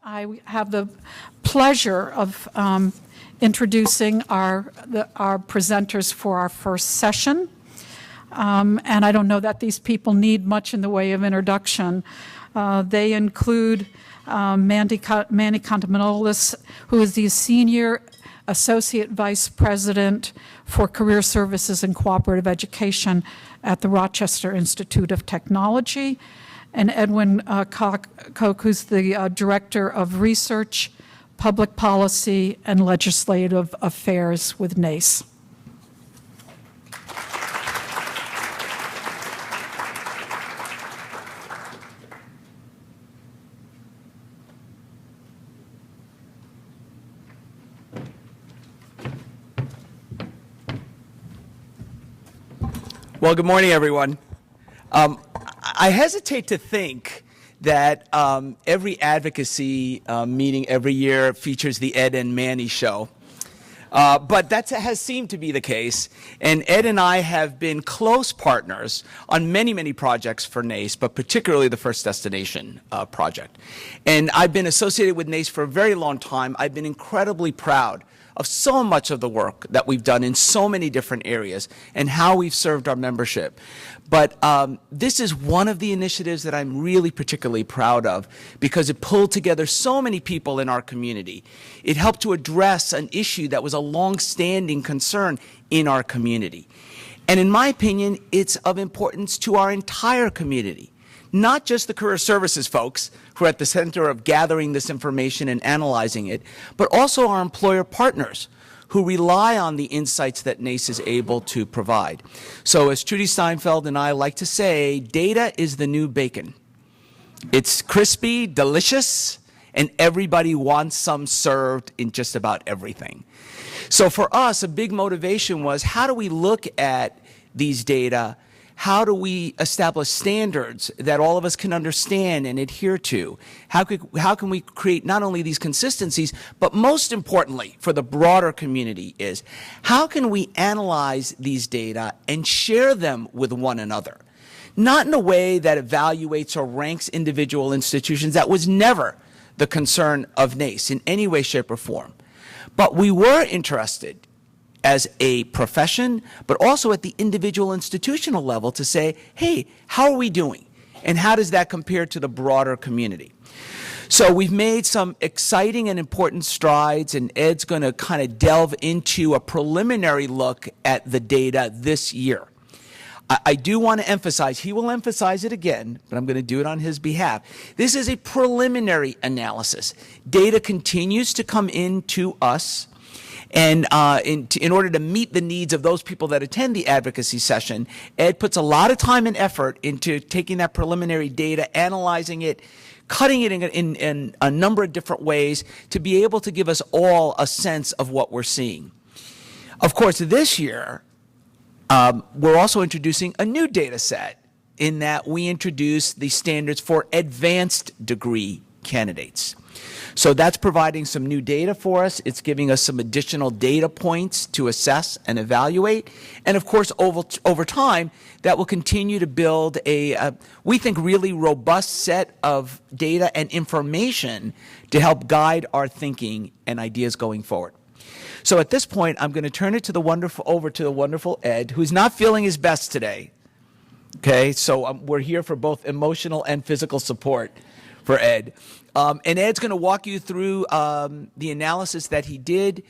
I have the pleasure of introducing our presenters for our first session. And I don't know that these people need much in the way of introduction. They include Mandy Contaminolis, who is the Senior Associate Vice President for Career Services and Cooperative Education at the Rochester Institute of Technology, and Edwin Koch, who's the Director of Research, Public Policy, and Legislative Affairs with NACE. Well, good morning, everyone. I hesitate to think that every advocacy meeting every year features the Ed and Manny show. But that has seemed to be the case. And Ed and I have been close partners on many, many projects for NACE, but particularly the First Destination project. And I've been associated with NACE for a very long time. I've been incredibly proud of so much of the work that we've done in so many different areas and how we've served our membership. But this is one of the initiatives that I'm really particularly proud of because it pulled together so many people in our community. It helped to address an issue that was a long-standing concern in our community. And in my opinion, it's of importance to our entire community, not just the career services folks who are at the center of gathering this information and analyzing it, but also our employer partners who rely on the insights that NACE is able to provide. So as Trudy Steinfeld and I like to say, data is the new bacon. It's crispy, delicious, and everybody wants some served in just about everything. So for us, a big motivation was how do we look at these data? How do we establish standards that all of us can understand and adhere to? How can we create not only these consistencies, but most importantly for the broader community is, how can we analyze these data and share them with one another? Not in a way that evaluates or ranks individual institutions. That was never the concern of NACE in any way, shape, or form. But we were interested as a profession, but also at the individual institutional level to say, hey, how are we doing? And how does that compare to the broader community? So we've made some exciting and important strides, and Ed's going to kind of delve into a preliminary look at the data this year. I do want to emphasize, he will emphasize it again, but I'm going to do it on his behalf. This is a preliminary analysis. Data continues to come into us. And in order to meet the needs of those people that attend the advocacy session, Ed puts a lot of time and effort into taking that preliminary data, analyzing it, cutting it in a number of different ways to be able to give us all a sense of what we're seeing. Of course, this year, we're also introducing a new data set in that we introduce the standards for advanced degree candidates. So that's providing some new data for us. It's giving us some additional data points to assess and evaluate. And of course, over time, that will continue to build a, we think, really robust set of data and information to help guide our thinking and ideas going forward. So at this point, I'm going to turn it over to the wonderful Ed, who's not feeling his best today. Okay, so we're here for both emotional and physical support for Ed. And Ed's going to walk you through the analysis that he did,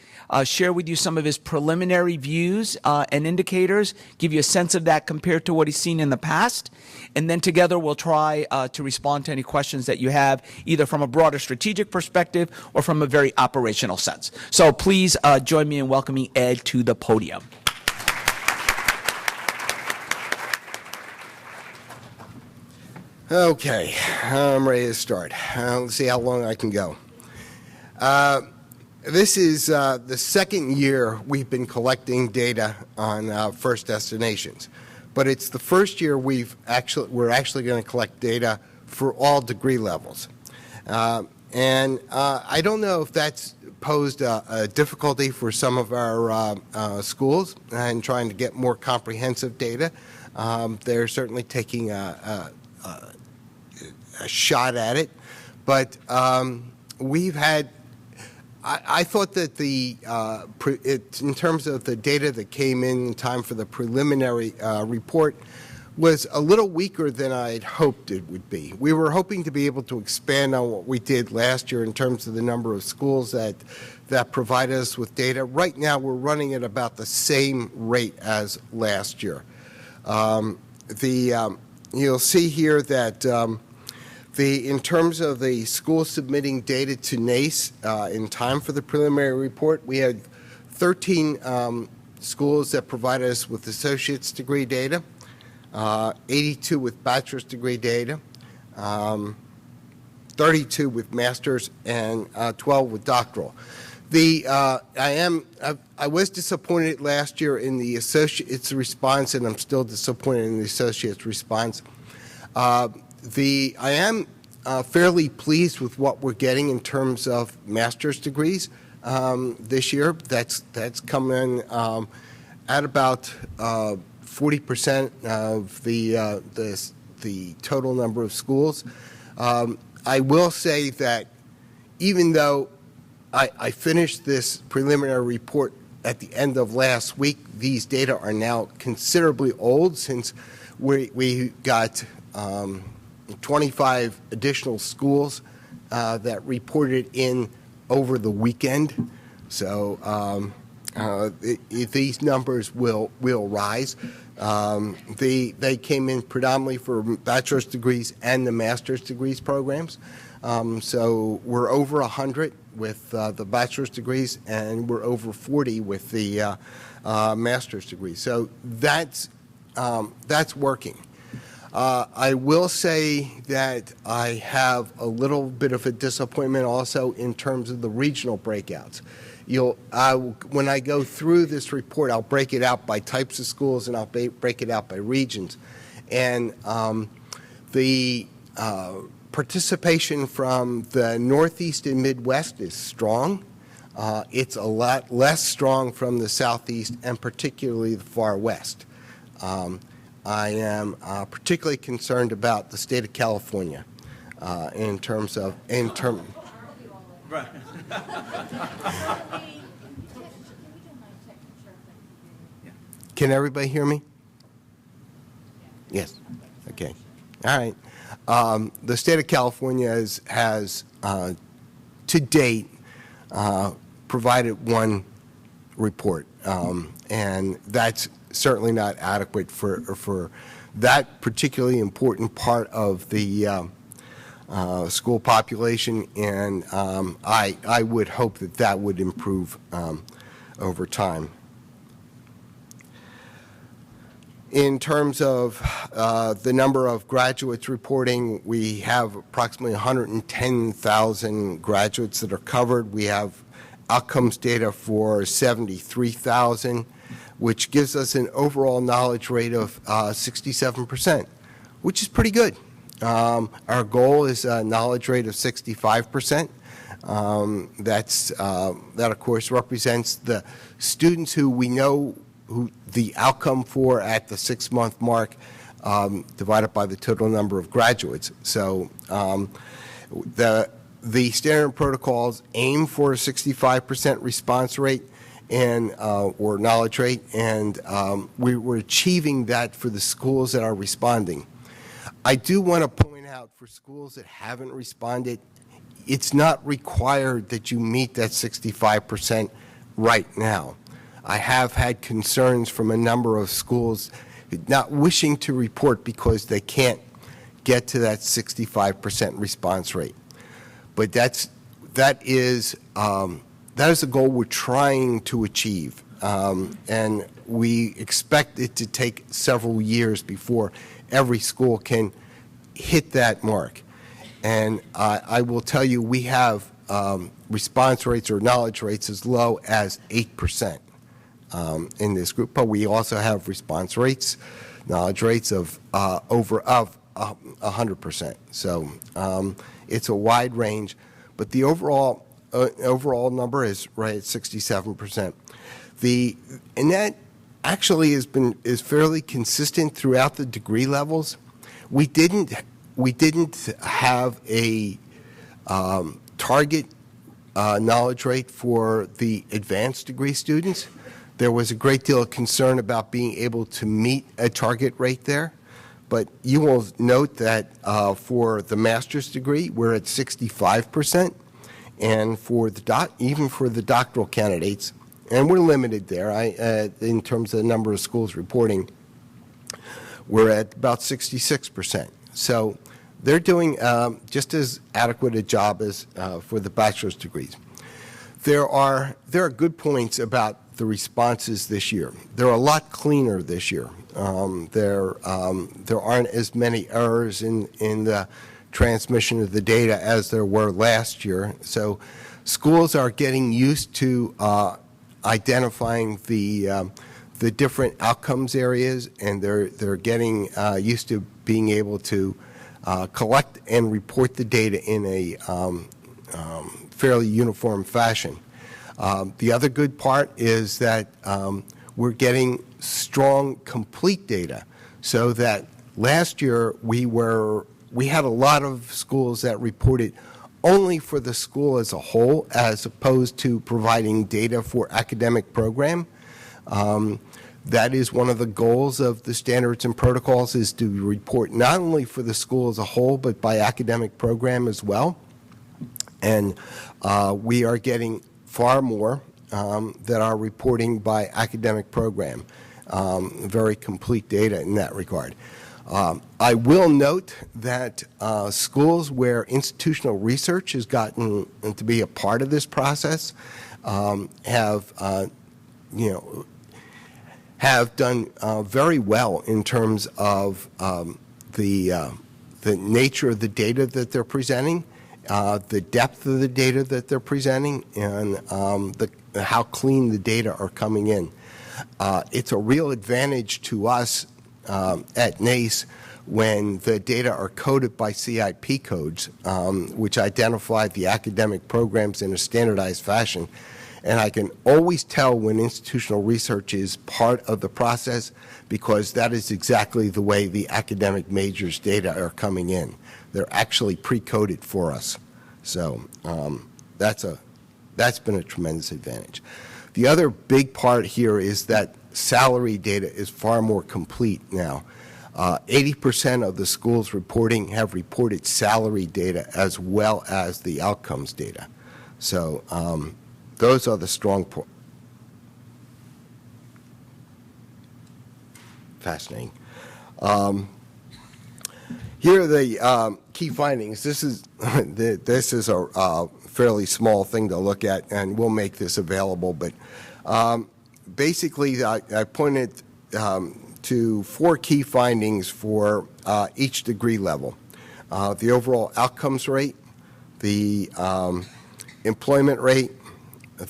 share with you some of his preliminary views and indicators, give you a sense of that compared to what he's seen in the past. And then together we'll try to respond to any questions that you have, either from a broader strategic perspective or from a very operational sense. So please join me in welcoming Ed to the podium. Okay, I'm ready to start. Let's see how long I can go. This is the second year we've been collecting data on First Destinations, but it's the first year we're actually going to collect data for all degree levels. And I don't know if that's posed a difficulty for some of our schools in trying to get more comprehensive data. They're certainly taking a shot at it, but we've had, I thought that in terms of the data that came in time for the preliminary report, was a little weaker than I had hoped it would be. We were hoping to be able to expand on what we did last year in terms of the number of schools that provide us with data. Right now, we're running at about the same rate as last year. You'll see here that in terms of the school submitting data to NACE in time for the preliminary report, we had 13 schools that provide us with associate's degree data, 82 with bachelor's degree data, 32 with master's, and 12 with doctoral. I was disappointed last year in the associate's response, and I'm still disappointed in the associate's response. I am fairly pleased with what we're getting in terms of master's degrees this year. That's come in at about 40% of the total number of schools. I will say that even though I finished this preliminary report at the end of last week, these data are now considerably old since we got 25 additional schools that reported in over the weekend. So these numbers will rise. They came in predominantly for bachelor's degrees and the master's degrees programs. So we're over 100 with the bachelor's degrees, and we're over 40 with the master's degrees. So that's working. I will say that I have a little bit of a disappointment also in terms of the regional breakouts. When I go through this report, I'll break it out by types of schools, and I'll break it out by regions. And the participation from the Northeast and Midwest is strong. It's a lot less strong from the Southeast and particularly the far West. I am particularly concerned about the state of California in terms of Right. Can everybody hear me? Yes. Okay. All right. The state of California has to date provided one report, and that's certainly not adequate for that particularly important part of the school population, and I would hope that would improve over time. In terms of the number of graduates reporting, we have approximately 110,000 graduates that are covered. We have outcomes data for 73,000, which gives us an overall knowledge rate of 67%, which is pretty good. Our goal is a knowledge rate of 65%. That, of course, represents the students who we know who the outcome for at the 6-month mark divided by the total number of graduates. So the standard protocols aim for a 65% response rate and or knowledge rate, and we're achieving that for the schools that are responding. I do want to point out for schools that haven't responded, it's not required that you meet that 65% right now. I have had concerns from a number of schools not wishing to report because they can't get to that 65% response rate. But that is a goal we're trying to achieve, and we expect it to take several years before every school can hit that mark. And I will tell you, we have response rates or knowledge rates as low as 8%. In this group, but we also have response rates, knowledge rates of over 100%. So it's a wide range, but the overall number is right at 67%. And that actually is fairly consistent throughout the degree levels. We didn't have a target knowledge rate for the advanced degree students. There was a great deal of concern about being able to meet a target rate there. But you will note that for the master's degree, we're at 65%. And for the even for the doctoral candidates, and we're limited there in terms of the number of schools reporting, we're at about 66%. So they're doing just as adequate a job as for the bachelor's degrees. There are good points about the responses this year. They're a lot cleaner this year. There aren't as many errors in the transmission of the data as there were last year. So schools are getting used to identifying the different outcomes areas, and they're getting used to being able to collect and report the data in a fairly uniform fashion. The other good part is that we're getting strong, complete data, so that last year we had a lot of schools that reported only for the school as a whole, as opposed to providing data for academic program. That is one of the goals of the standards and protocols, is to report not only for the school as a whole, but by academic program as well. And we are getting far more that are reporting by academic program. Very complete data in that regard. I will note that schools where institutional research has gotten to be a part of this process have done very well in terms of the nature of the data that they're presenting, the depth of the data that they're presenting, and how clean the data are coming in. It's a real advantage to us at NACE when the data are coded by CIP codes, which identify the academic programs in a standardized fashion. And I can always tell when institutional research is part of the process, because that is exactly the way the academic majors data are coming in. They're actually pre-coded for us. So that's been a tremendous advantage. The other big part here is that salary data is far more complete now. 80% of the schools reporting have reported salary data as well as the outcomes data. So those are the strong points. Fascinating. Here are the key findings. This is a fairly small thing to look at, and we'll make this available. But basically, I pointed to 4 key findings for each degree level: the overall outcomes rate, the employment rate,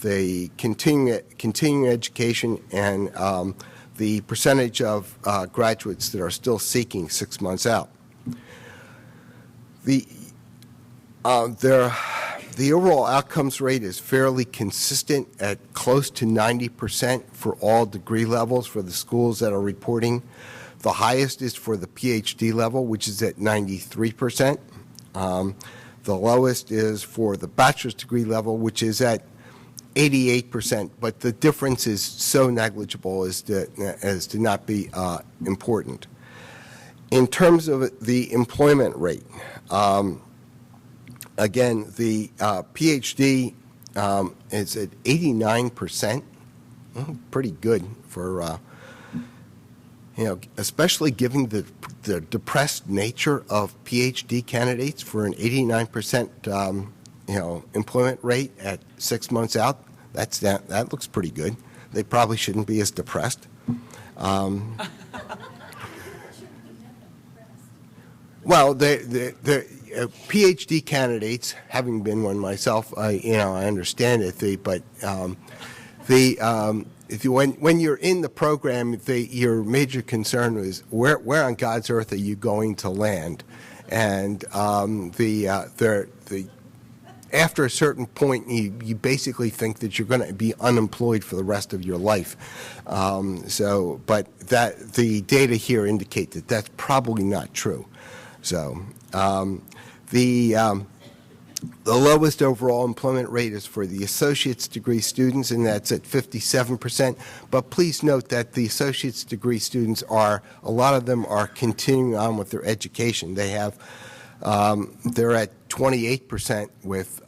the continuing education, and the percentage of graduates that are still seeking 6 months out. The overall outcomes rate is fairly consistent at close to 90% for all degree levels for the schools that are reporting. The highest is for the PhD level, which is at 93%. The lowest is for the bachelor's degree level, which is at 88%, but the difference is so negligible as to not be important. In terms of the employment rate, again, the PhD is at 89%, pretty good for, especially given the depressed nature of PhD candidates. For an 89%, employment rate at 6 months out, that looks pretty good. They probably shouldn't be as depressed. Well, the PhD candidates, having been one myself, I understand it. But when you're in the program, your major concern is where on God's earth are you going to land, and after a certain point, you basically think that you're going to be unemployed for the rest of your life. But the data here indicate that that's probably not true. So the The lowest overall employment rate is for the associate's degree students, and that's at 57%. But please note that the associate's degree students a lot of them are continuing on with their education. They're at 28% with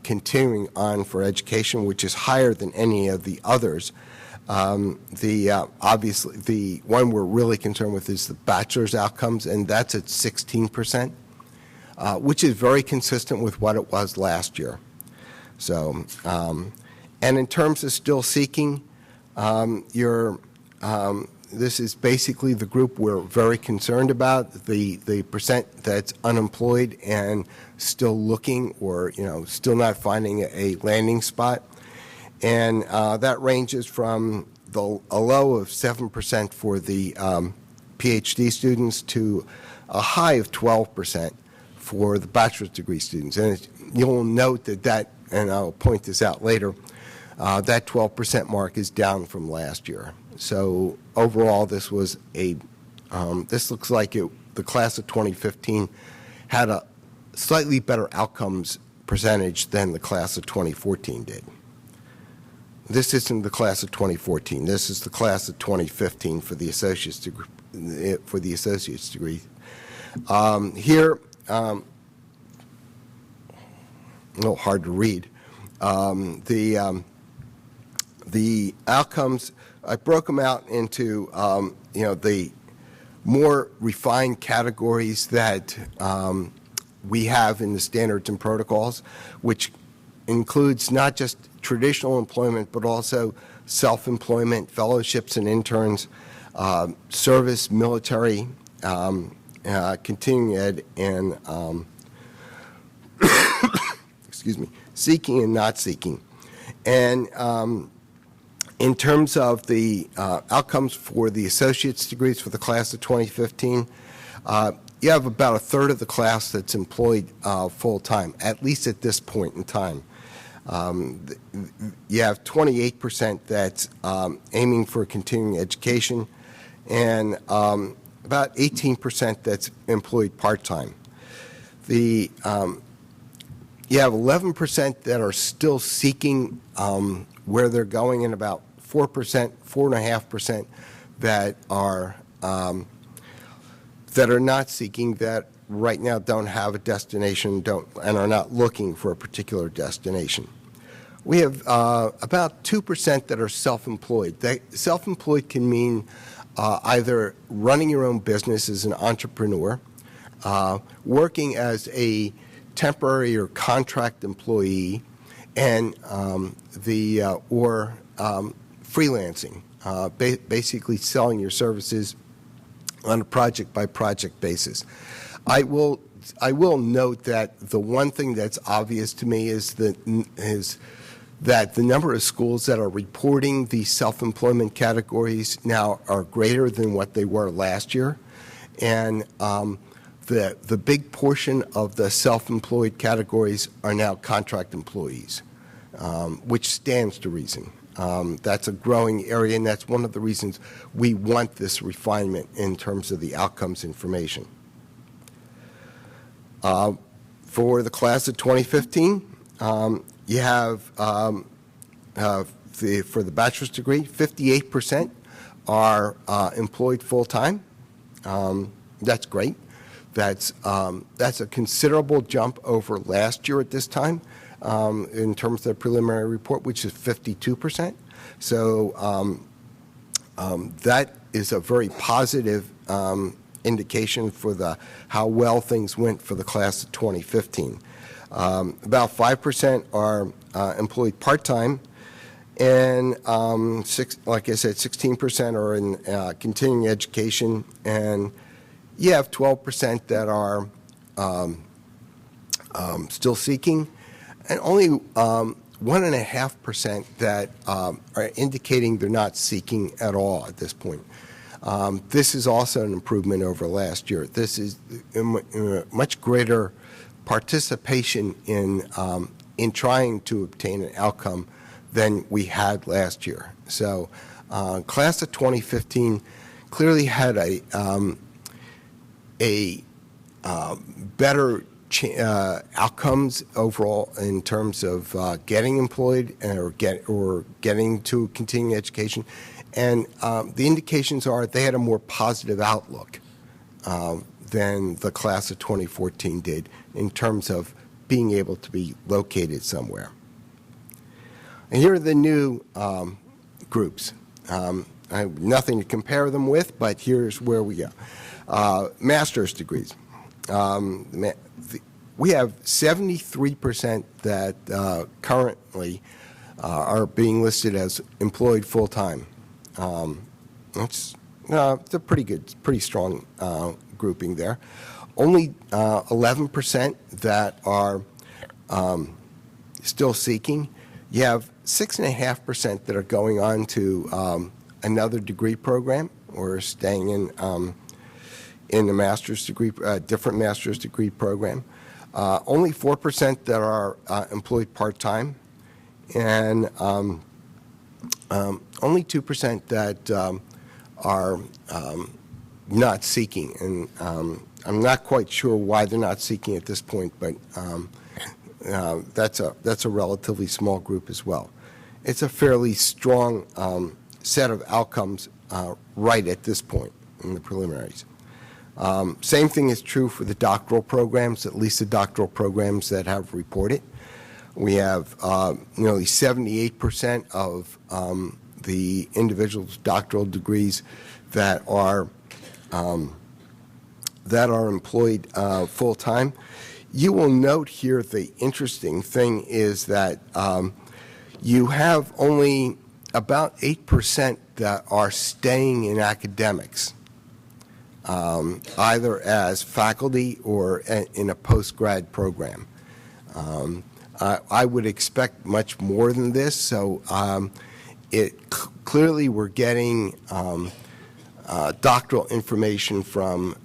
continuing on for education, which is higher than any of the others. Obviously, the one we're really concerned with is the bachelor's outcomes, and that's at 16%. Which is very consistent with what it was last year. So, and in terms of still seeking, this is basically the group we're very concerned about, the percent that's unemployed and still looking or, still not finding a landing spot. And that ranges from a low of 7% for the PhD students to a high of 12% for the bachelor's degree students. And you'll note that, and I'll point this out later, that 12% mark is down from last year. So overall, this was this looks like the class of 2015 had a slightly better outcomes percentage than the class of 2014 did. This isn't the class of 2014. This is the class of 2015 for the associate's degree. Here, a little hard to read. The outcomes, I broke them out into the more refined categories that we have in the standards and protocols, which includes not just traditional employment but also self-employment, fellowships and interns, service, military, continuing ed, and excuse me, seeking and not seeking. And in terms of the outcomes for the associate's degrees for the class of 2015, you have about a third of the class that's employed full-time, at least at this point in time. You have 28% that's aiming for continuing education, and about 18% that's employed part-time. You have 11% that are still seeking where they're going, and about 4.5% that are not seeking, that right now don't have a destination, and are not looking for a particular destination. We have about 2% that are self-employed. Self-employed can mean either running your own business as an entrepreneur, working as a temporary or contract employee, and or freelancing, basically selling your services on a project-by-project basis. I will note that the one thing that's obvious to me is that the number of schools that are reporting these self-employment categories now are greater than what they were last year, and the big portion of the self-employed categories are now contract employees, which stands to reason. That's a growing area, and that's one of the reasons we want this refinement in terms of the outcomes information. For the class of 2015, you have, for the bachelor's degree, 58% are employed full-time. That's great. That's a considerable jump over last year at this time in terms of the preliminary report, which is 52%. So that is a very positive indication for how well things went for the class of 2015. About 5% are employed part-time, and like I said, 16% are in continuing education, and you have 12% that are still seeking, and only 1.5% that are indicating they're not seeking at all at this point. This is also an improvement over last year. This is a much greater participation in trying to obtain an outcome than we had last year. So class of 2015 clearly had a better outcomes overall in terms of getting employed or getting to continuing education. And the indications are they had a more positive outlook than the class of 2014 did in terms of being able to be located somewhere. And here are the new groups. I have nothing to compare them with, but here's where we go. Master's degrees. We have 73% that currently are being listed as employed full-time. It's a pretty good, pretty strong grouping there. Only 11% that are still seeking. You have 6.5% that are going on to another degree program or staying in the master's degree, different master's degree program. Only 4% that are employed part-time, and only 2% that are not seeking. And I'm not quite sure why they're not seeking at this point, but that's a relatively small group as well. It's a fairly strong set of outcomes right at this point in the preliminaries. Same thing is true for the doctoral programs, at least the doctoral programs that have reported. We have nearly 78% of the individuals' doctoral degrees that are employed full-time. You will note here the interesting thing is that you have only about 8% that are staying in academics, either as faculty or in a post-grad program. I would expect much more than this, so clearly we're getting doctoral information from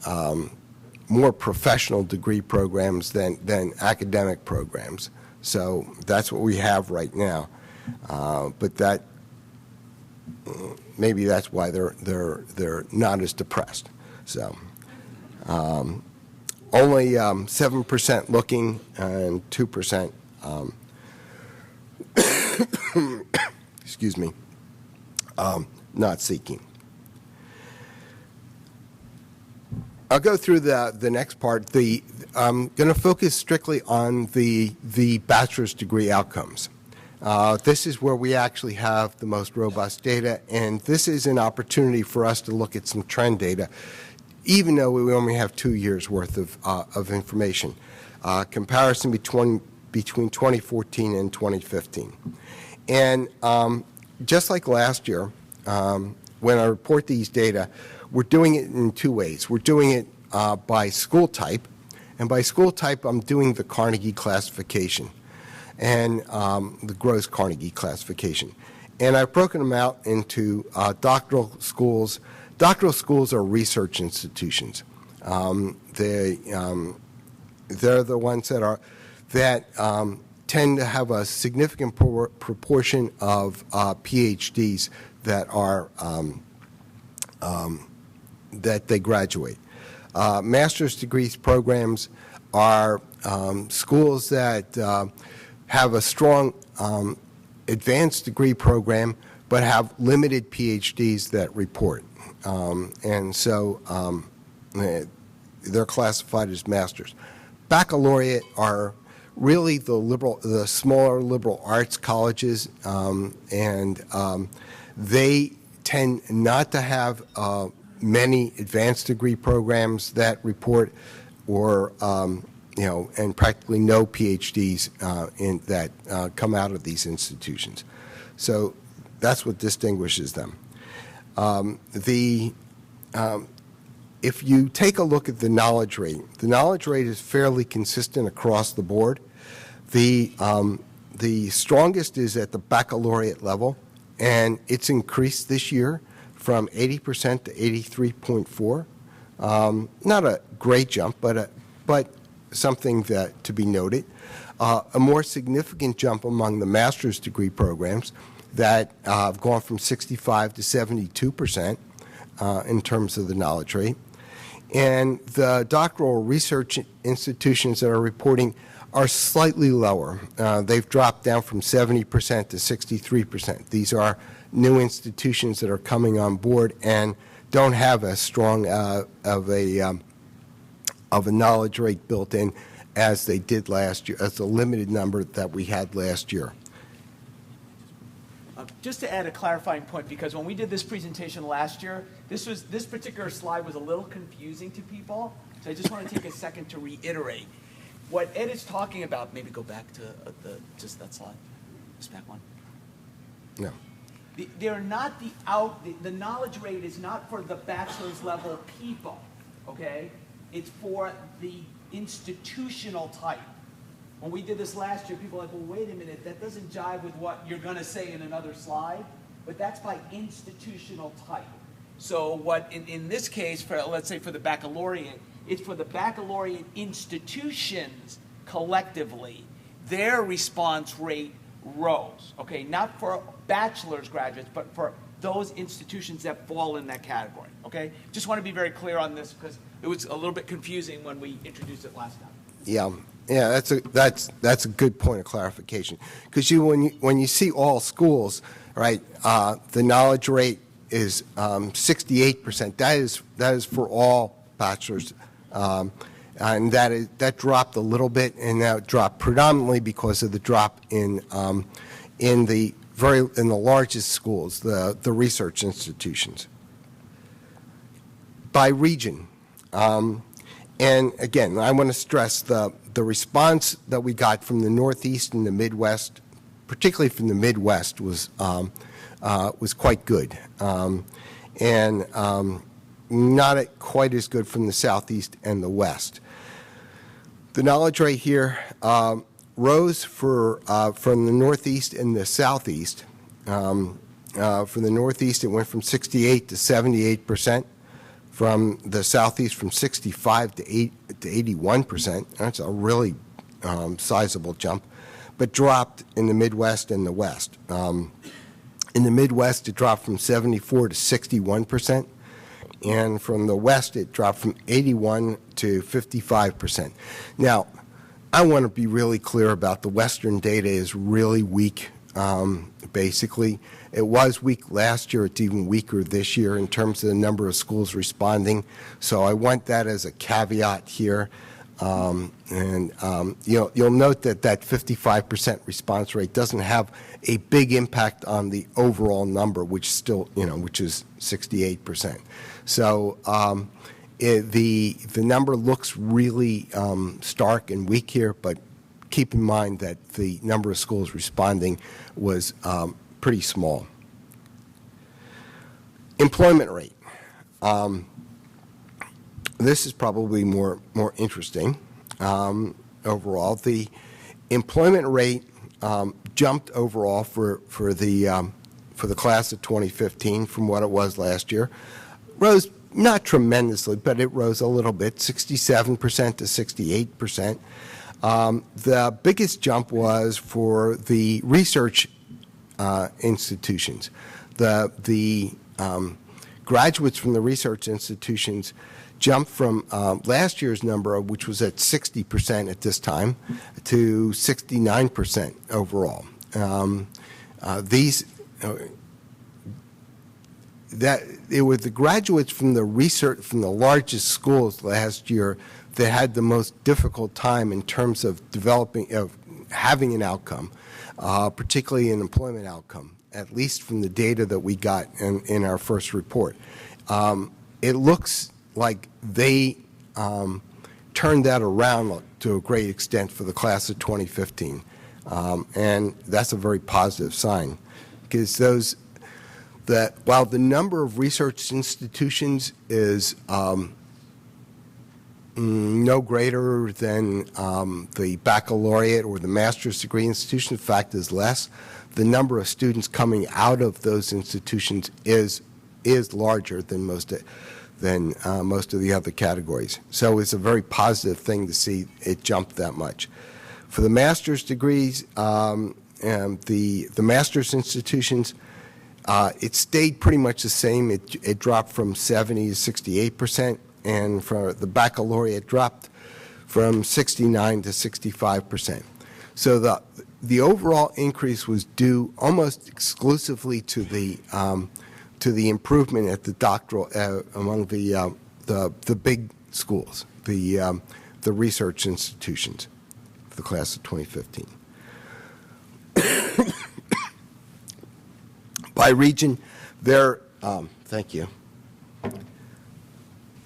more professional degree programs than academic programs. So that's what we have right now. But that maybe that's why they're not as depressed. So only 7% looking and 2% excuse me, not seeking. I'll go through the next part. I'm going to focus strictly on the bachelor's degree outcomes. This is where we actually have the most robust data, and this is an opportunity for us to look at some trend data, even though we only have 2 years' worth of information. Comparison between 2014 and 2015. And just like last year, when I report these data, we're doing it in two ways. We're doing it by school type, and by school type, I'm doing the Carnegie classification and the Gross Carnegie classification. And I've broken them out into doctoral schools. Doctoral schools are research institutions. They're the ones that tend to have a significant proportion of PhDs that are that they graduate. Master's degrees programs are schools that have a strong advanced degree program but have limited PhDs that report. And so they're classified as masters. Baccalaureate are really the smaller liberal arts colleges, and they tend not to have many advanced degree programs that report, or and practically no PhDs that come out of these institutions. So that's what distinguishes them. If you take a look at the knowledge rate is fairly consistent across the board. The strongest is at the baccalaureate level, and it's increased this year from 80% to 83.4. Not a great jump, but something to be noted. A more significant jump among the master's degree programs that have gone from 65 to 72% in terms of the knowledge rate. And the doctoral research institutions that are reporting are slightly lower. They've dropped down from 70% to 63%. These are new institutions that are coming on board and don't have as strong of a knowledge rate built in as they did last year, as the limited number that we had last year. Just to add a clarifying point, because when we did this presentation last year, this particular slide was a little confusing to people. So I just want to take a second to reiterate. What Ed is talking about, maybe go back to just that slide. Just back one. No. They're not the knowledge rate is not for the bachelor's level people, okay? It's for the institutional type. When we did this last year, people were like, well, wait a minute, that doesn't jive with what you're going to say in another slide, but that's by institutional type. So what, in this case, for let's say for the baccalaureate, it's for the baccalaureate institutions collectively, their response rate rose, okay? Not for bachelor's graduates, but for those institutions that fall in that category, okay? Just want to be very clear on this because it was a little bit confusing when we introduced it last time. Yeah, that's a good point of clarification, because when you see all schools, right, the knowledge rate is 68%. That is for all bachelors, and that dropped a little bit, and that dropped predominantly because of the drop in the largest schools, the research institutions. By region. And again, I want to stress the response that we got from the Northeast and the Midwest, particularly from the Midwest, was quite good, and not quite as good from the Southeast and the West. The knowledge rate here rose from the Northeast and the Southeast. For the Northeast, it went from 68 to 78%. From the Southeast, from 65 to 81%. That's a really sizable jump, but dropped in the Midwest and the West. In the Midwest, it dropped from 74 to 61%, and from the West, it dropped from 81 to 55%. Now, I want to be really clear about the Western data is really weak, basically. It was weak last year. It's even weaker this year in terms of the number of schools responding. So I want that as a caveat here. You'll note that 55% response rate doesn't have a big impact on the overall number, which is 68%. So the number looks really stark and weak here, but keep in mind that the number of schools responding was pretty small. Employment rate. This is probably more interesting. Overall, the employment rate jumped overall for the class of 2015 from what it was last year. Rose not tremendously, but it rose a little bit, 67% to 68%. The biggest jump was for the research institutions. The graduates from the research institutions jumped from last year's number, which was at 60% at this time, to 69% overall. It was the graduates from the largest schools last year that had the most difficult time in terms of having an outcome, particularly an employment outcome, at least from the data that we got in our first report. It looks like they turned that around to a great extent for the class of 2015, and that's a very positive sign, because while the number of research institutions is no greater than the baccalaureate or the master's degree institution, in fact is less, the number of students coming out of those institutions is larger than most of the other categories. So it's a very positive thing to see it jump that much. For the master's degrees, and the master's institutions, it stayed pretty much the same. It dropped from 70 to 68%. and for the baccalaureate dropped from 69 to 65%. So the overall increase was due almost exclusively to the improvement at the doctoral among the big schools, the research institutions, for the class of 2015. By region, thank you.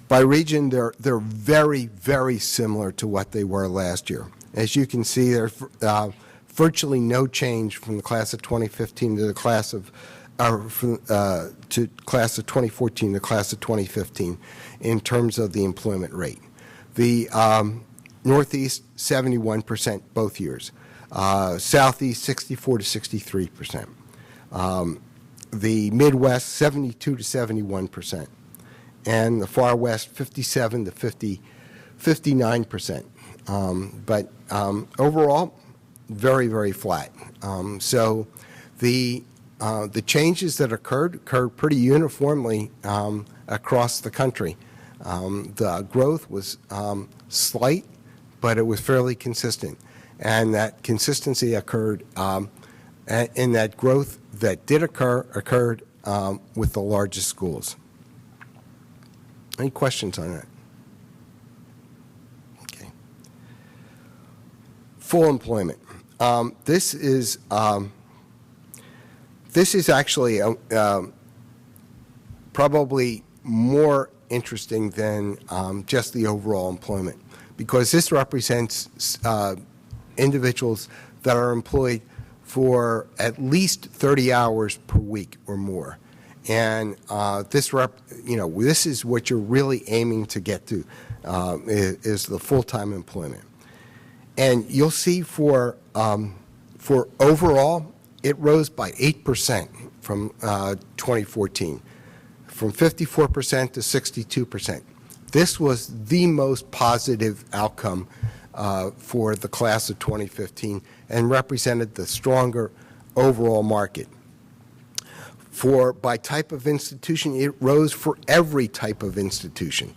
By region, they're very, very similar to what they were last year. As you can see, there's virtually no change from the class of 2015 to the class of class of 2014 to class of 2015 in terms of the employment rate. The Northeast, 71% both years. Southeast, 64 to 63%. The Midwest, 72 to 71%. And the Far West, 57 to 59%. But overall, very, very flat. So the changes that occurred pretty uniformly across the country. The growth was slight, but it was fairly consistent. And that consistency occurred, and that growth that did occurred with the largest schools. Any questions on that? Okay. Full employment. This is actually probably more interesting than just the overall employment, because this represents individuals that are employed for at least 30 hours per week or more. And this is what you're really aiming to get to, is the full-time employment. And you'll see for overall, it rose by 8% from 2014, from 54% to 62%. This was the most positive outcome for the class of 2015 and represented the stronger overall market. By type of institution, it rose for every type of institution.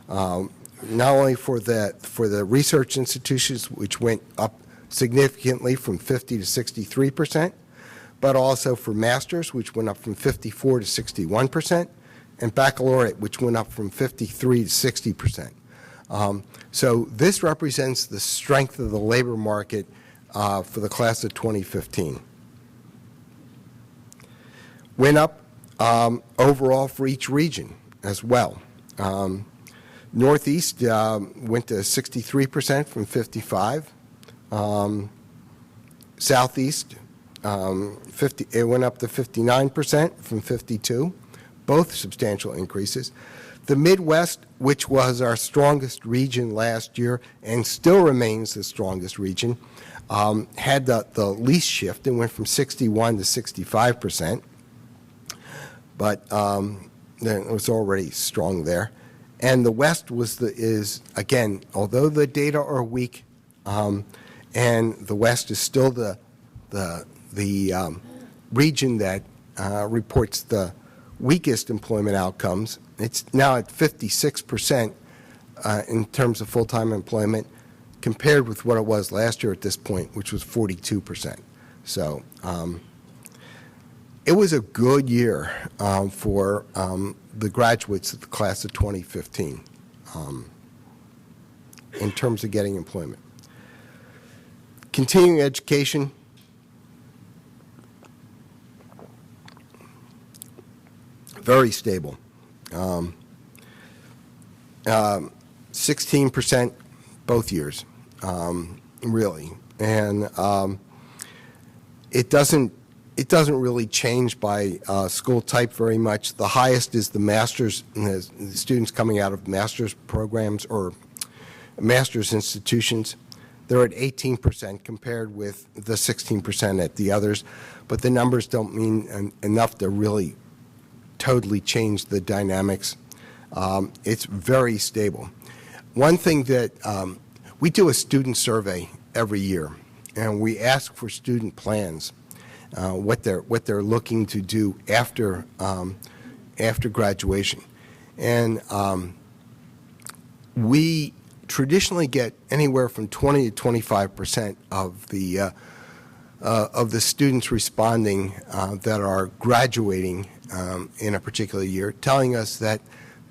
Not only for the research institutions, which went up significantly from 50 to 63%, but also for masters, which went up from 54 to 61%, and baccalaureate, which went up from 53 to 60%. So this represents the strength of the labor market for the class of 2015. Went up overall for each region as well. Northeast went to 63% from 55. Southeast, it went up to 59% from 52, both substantial increases. The Midwest, which was our strongest region last year and still remains the strongest region, had the least shift and went from 61 to 65%. But it was already strong there. And the West is again, although the data are weak, and the West is still the region that reports the weakest employment outcomes. It's now at 56% in terms of full-time employment, compared with what it was last year at this point, which was 42%. So it was a good year for the graduates of the class of 2015 in terms of getting employment. Continuing education. Very stable. 16% both years, really. And it doesn't really change by school type very much. The highest is the master's, the students coming out of master's programs or master's institutions. They're at 18% compared with the 16% at the others, but the numbers don't mean enough to really totally change the dynamics. It's very stable. One thing that we do a student survey every year, and we ask for student plans, what they're looking to do after graduation, and we traditionally get anywhere from 20 to 25% of the students responding that are graduating in a particular year, telling us that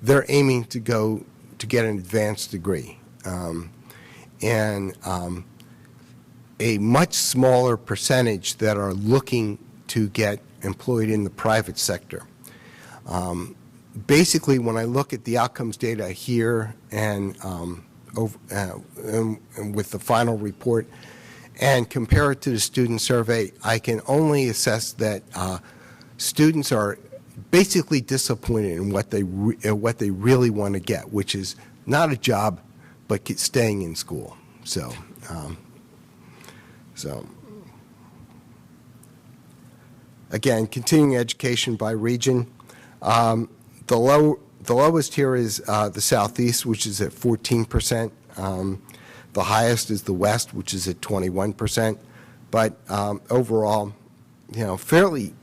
they're aiming to go to get an advanced degree. And a much smaller percentage that are looking to get employed in the private sector. Basically, when I look at the outcomes data here and with the final report and compare it to the student survey, I can only assess that students are basically disappointed in what they really want to get, which is not a job, but staying in school. So again, continuing education by region. The lowest here is the Southeast, which is at 14%. The highest is the West, which is at 21%. But overall, fairly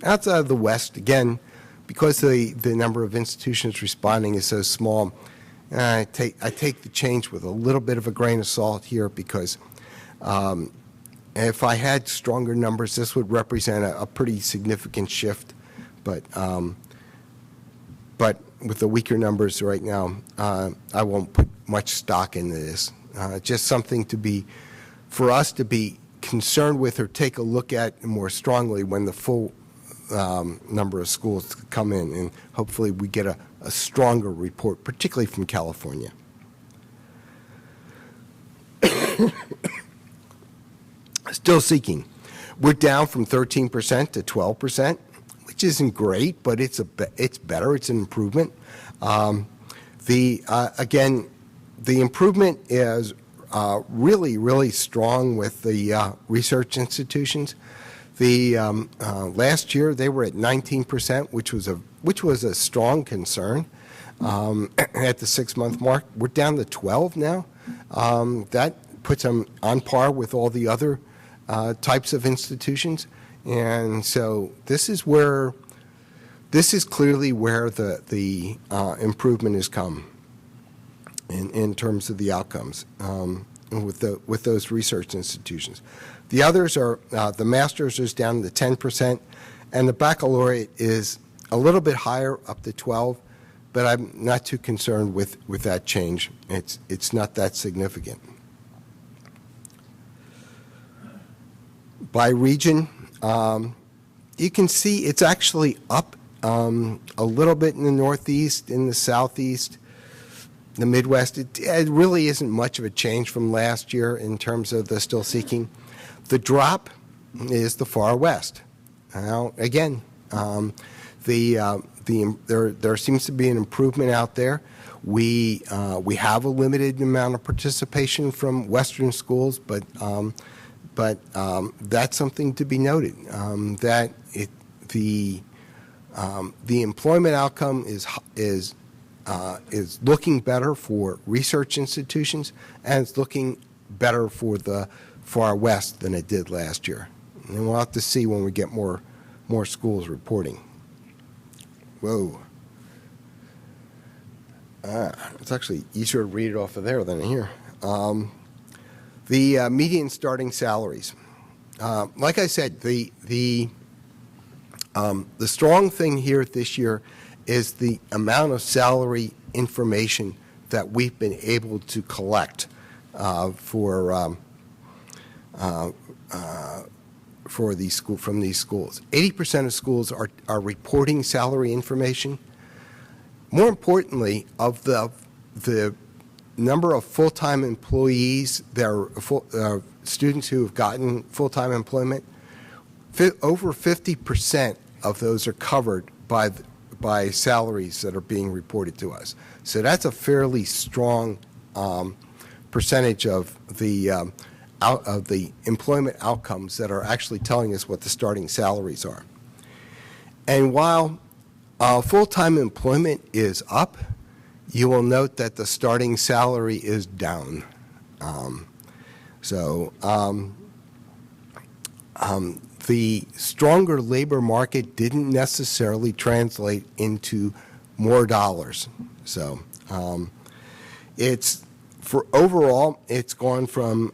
outside of the West, again, because the number of institutions responding is so small, I take the change with a little bit of a grain of salt here, because if I had stronger numbers, this would represent a pretty significant shift. But with the weaker numbers right now, I won't put much stock into this. Just something for us to be concerned with or take a look at more strongly when the full number of schools come in, and hopefully we get a stronger report, particularly from California. Still seeking. We're down from 13% to 12%, which isn't great, but it's better. It's an improvement. Again, the improvement is really, really strong with the research institutions. The last year they were at 19%, which was a strong concern at the 6-month mark. We're down to 12 now. That puts them on par with all the other types of institutions, and so this is clearly where the improvement has come in terms of the outcomes with those research institutions. The others are the master's is down to 10%, and the baccalaureate is a little bit higher, up to 12, but I'm not too concerned with that change. It's not that significant. By region, you can see it's actually up a little bit in the Northeast, in the Southeast, the Midwest. It really isn't much of a change from last year in terms of the still seeking. The drop is the far West. Now, again, there seems to be an improvement out there. We have a limited amount of participation from Western schools, but that's something to be noted. That the employment outcome is looking better for research institutions, and it's looking better for the far West than it did last year. And we'll have to see when we get more schools reporting. Whoa. It's actually easier to read it off of there than here. The median starting salaries. Like I said, the strong thing here this year is the amount of salary information that we've been able to collect from these schools. 80% of schools are reporting salary information. More importantly, of the number of full-time employees, there are students who have gotten full-time employment, over 50% of those are covered by salaries that are being reported to us. So that's a fairly strong percentage of the employment outcomes that are actually telling us what the starting salaries are. And while full-time employment is up, you will note that the starting salary is down. The stronger labor market didn't necessarily translate into more dollars. So For overall, it's gone from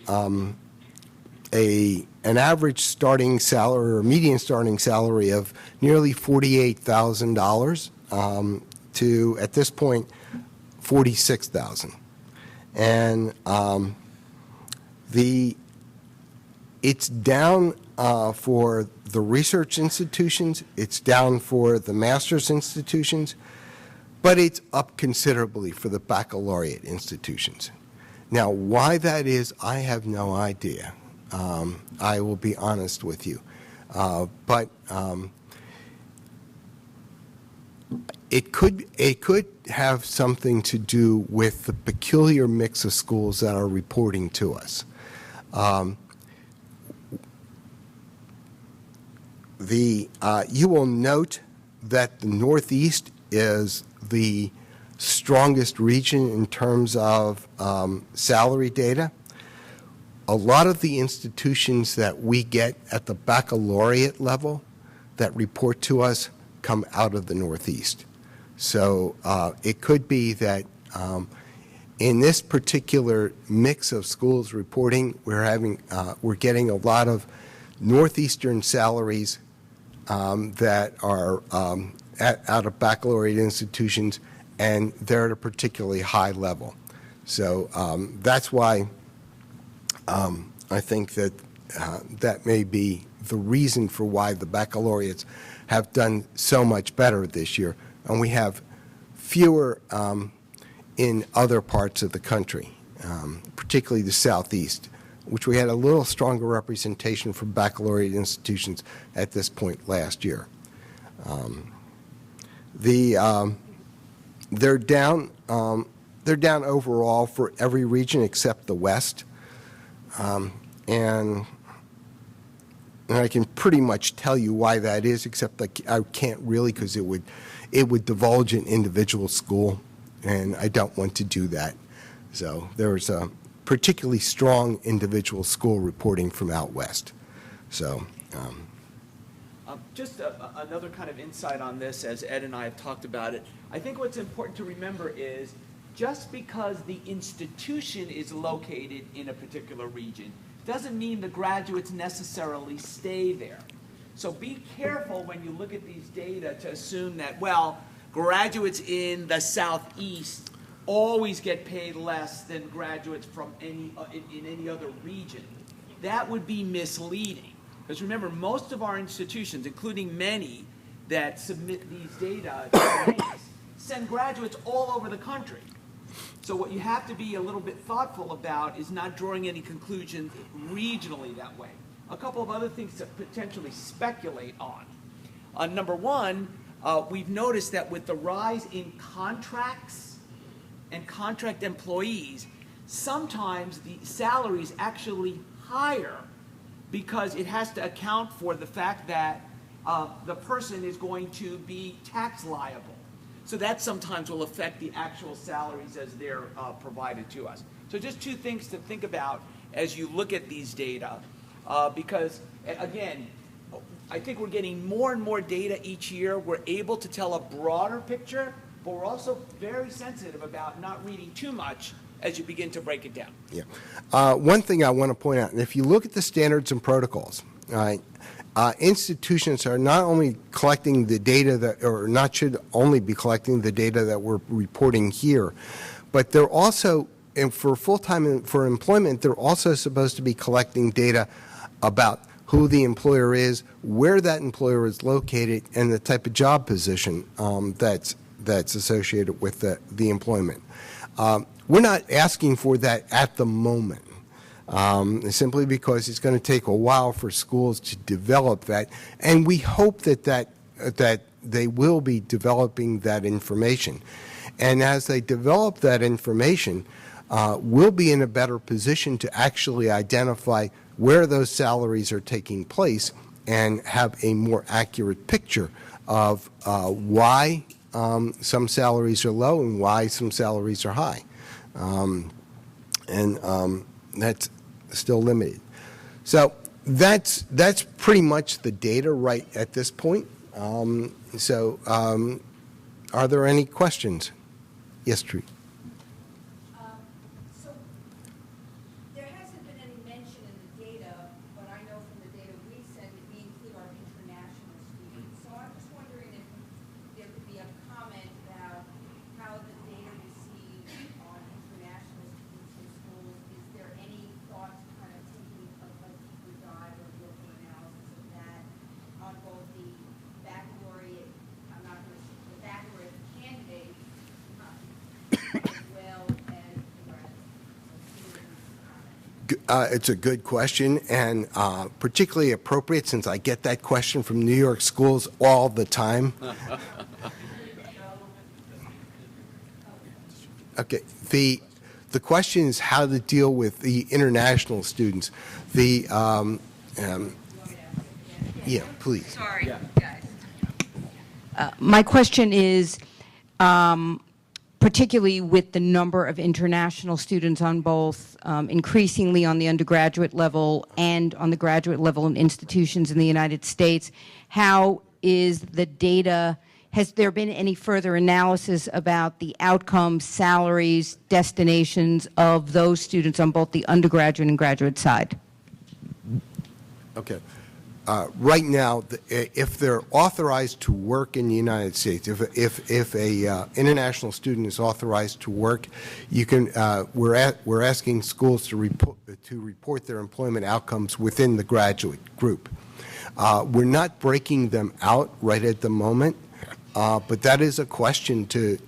an average starting salary or median starting salary of nearly $48,000 to, at this point, $46,000. And it's down for the research institutions, it's down for the master's institutions, but it's up considerably for the baccalaureate institutions. Now, why that is, I have no idea. I will be honest with you. But it could have something to do with the peculiar mix of schools that are reporting to us. You will note that the Northeast is the strongest region in terms of salary data. A lot of the institutions that we get at the baccalaureate level that report to us come out of the Northeast. So it could be that in this particular mix of schools reporting, we're getting a lot of Northeastern salaries that are out of baccalaureate institutions, and they're at a particularly high level. So that's why I think that that may be the reason for why the baccalaureates have done so much better this year, and we have fewer in other parts of the country, particularly the Southeast, which we had a little stronger representation from baccalaureate institutions at this point last year. They're down overall for every region except the West, and I can pretty much tell you why that is, except I can't really, because it would divulge an individual school, and I don't want to do that. So there's a particularly strong individual school reporting from out West. So. Just another kind of insight on this, as Ed and I have talked about it. I think what's important to remember is just because the institution is located in a particular region doesn't mean the graduates necessarily stay there. So be careful when you look at these data to assume that, well, graduates in the Southeast always get paid less than graduates from in any other region. That would be misleading. Because remember, most of our institutions, including many that submit these data to NACE, send graduates all over the country. So what you have to be a little bit thoughtful about is not drawing any conclusions regionally that way. A couple of other things to potentially speculate on. Number one, we've noticed that with the rise in contracts and contract employees, sometimes the salary is actually higher because it has to account for the fact that the person is going to be tax liable. So that sometimes will affect the actual salaries as they're provided to us. So just two things to think about as you look at these data, because again, I think we're getting more and more data each year. We're able to tell a broader picture, but we're also very sensitive about not reading too much as you begin to break it down. Yeah. One thing I want to point out, if you look at the standards and protocols, institutions are not only collecting the data that, or not should only be collecting the data that we're reporting here, but they're also, and for full-time, for employment, they're also supposed to be collecting data about who the employer is, where that employer is located, and the type of job position that's associated with the employment. We're not asking for that at the moment, simply because it's going to take a while for schools to develop that, and we hope that they will be developing that information. And as they develop that information, we'll be in a better position to actually identify where those salaries are taking place and have a more accurate picture of why some salaries are low and why some salaries are high. That's still limited. So that's pretty much the data right at this point. Are there any questions? Yes, Tree. It's a good question, and particularly appropriate since I get that question from New York schools all the time. Okay, the question is how to deal with the international students. Yeah, please. Sorry, guys. My question is, particularly with the number of international students on both, increasingly on the undergraduate level and on the graduate level in institutions in the United States, how is the data, has there been any further analysis about the outcomes, salaries, destinations of those students on both the undergraduate and graduate side? Okay. Right now, if they're authorized to work in the United States, if a international student is authorized to work, you can. We're asking schools to report their employment outcomes within the graduate group. We're not breaking them out right at the moment, but that is a question to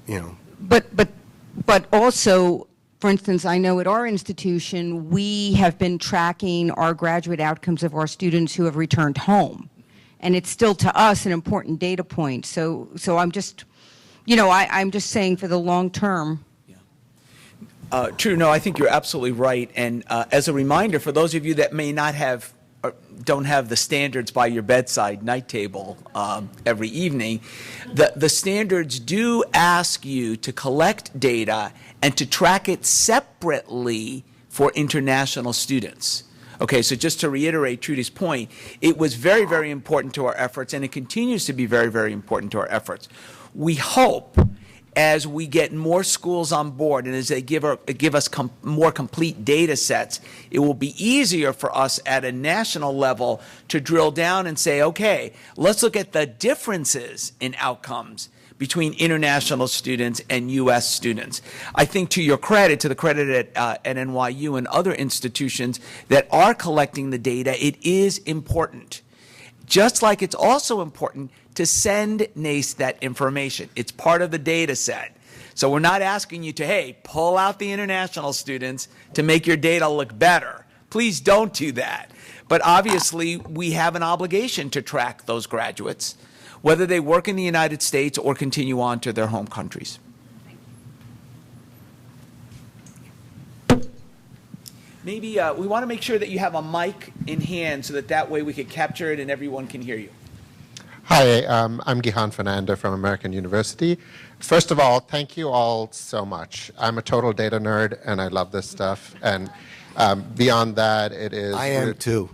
you know. But also, for instance, I know at our institution, we have been tracking our graduate outcomes of our students who have returned home. And it's still, to us, an important data point. So I'm just, you know, I'm just saying for the long term. Yeah. True. No, I think you're absolutely right. And as a reminder, for those of you that may not have or don't have the standards by your bedside night table every evening, the standards do ask you to collect data and to track it separately for international students. Okay, so just to reiterate Trudy's point, it was very, very important to our efforts, and it continues to be very, very important to our efforts. We hope, as we get more schools on board and as they give us more complete data sets, it will be easier for us at a national level to drill down and say, okay, let's look at the differences in outcomes between international students and U.S. students. I think to your credit, to the credit at NYU and other institutions that are collecting the data, it is important. Just like it's also important to send NACE that information. It's part of the data set. So we're not asking you to, hey, pull out the international students to make your data look better. Please don't do that. But obviously, we have an obligation to track those graduates, whether they work in the United States or continue on to their home countries. Maybe we want to make sure that you have a mic in hand so that way we can capture it and everyone can hear you. Hi, I'm Gihan Fernanda from American University. First of all, thank you all so much. I'm a total data nerd and I love this stuff. And beyond that, it is... I am too.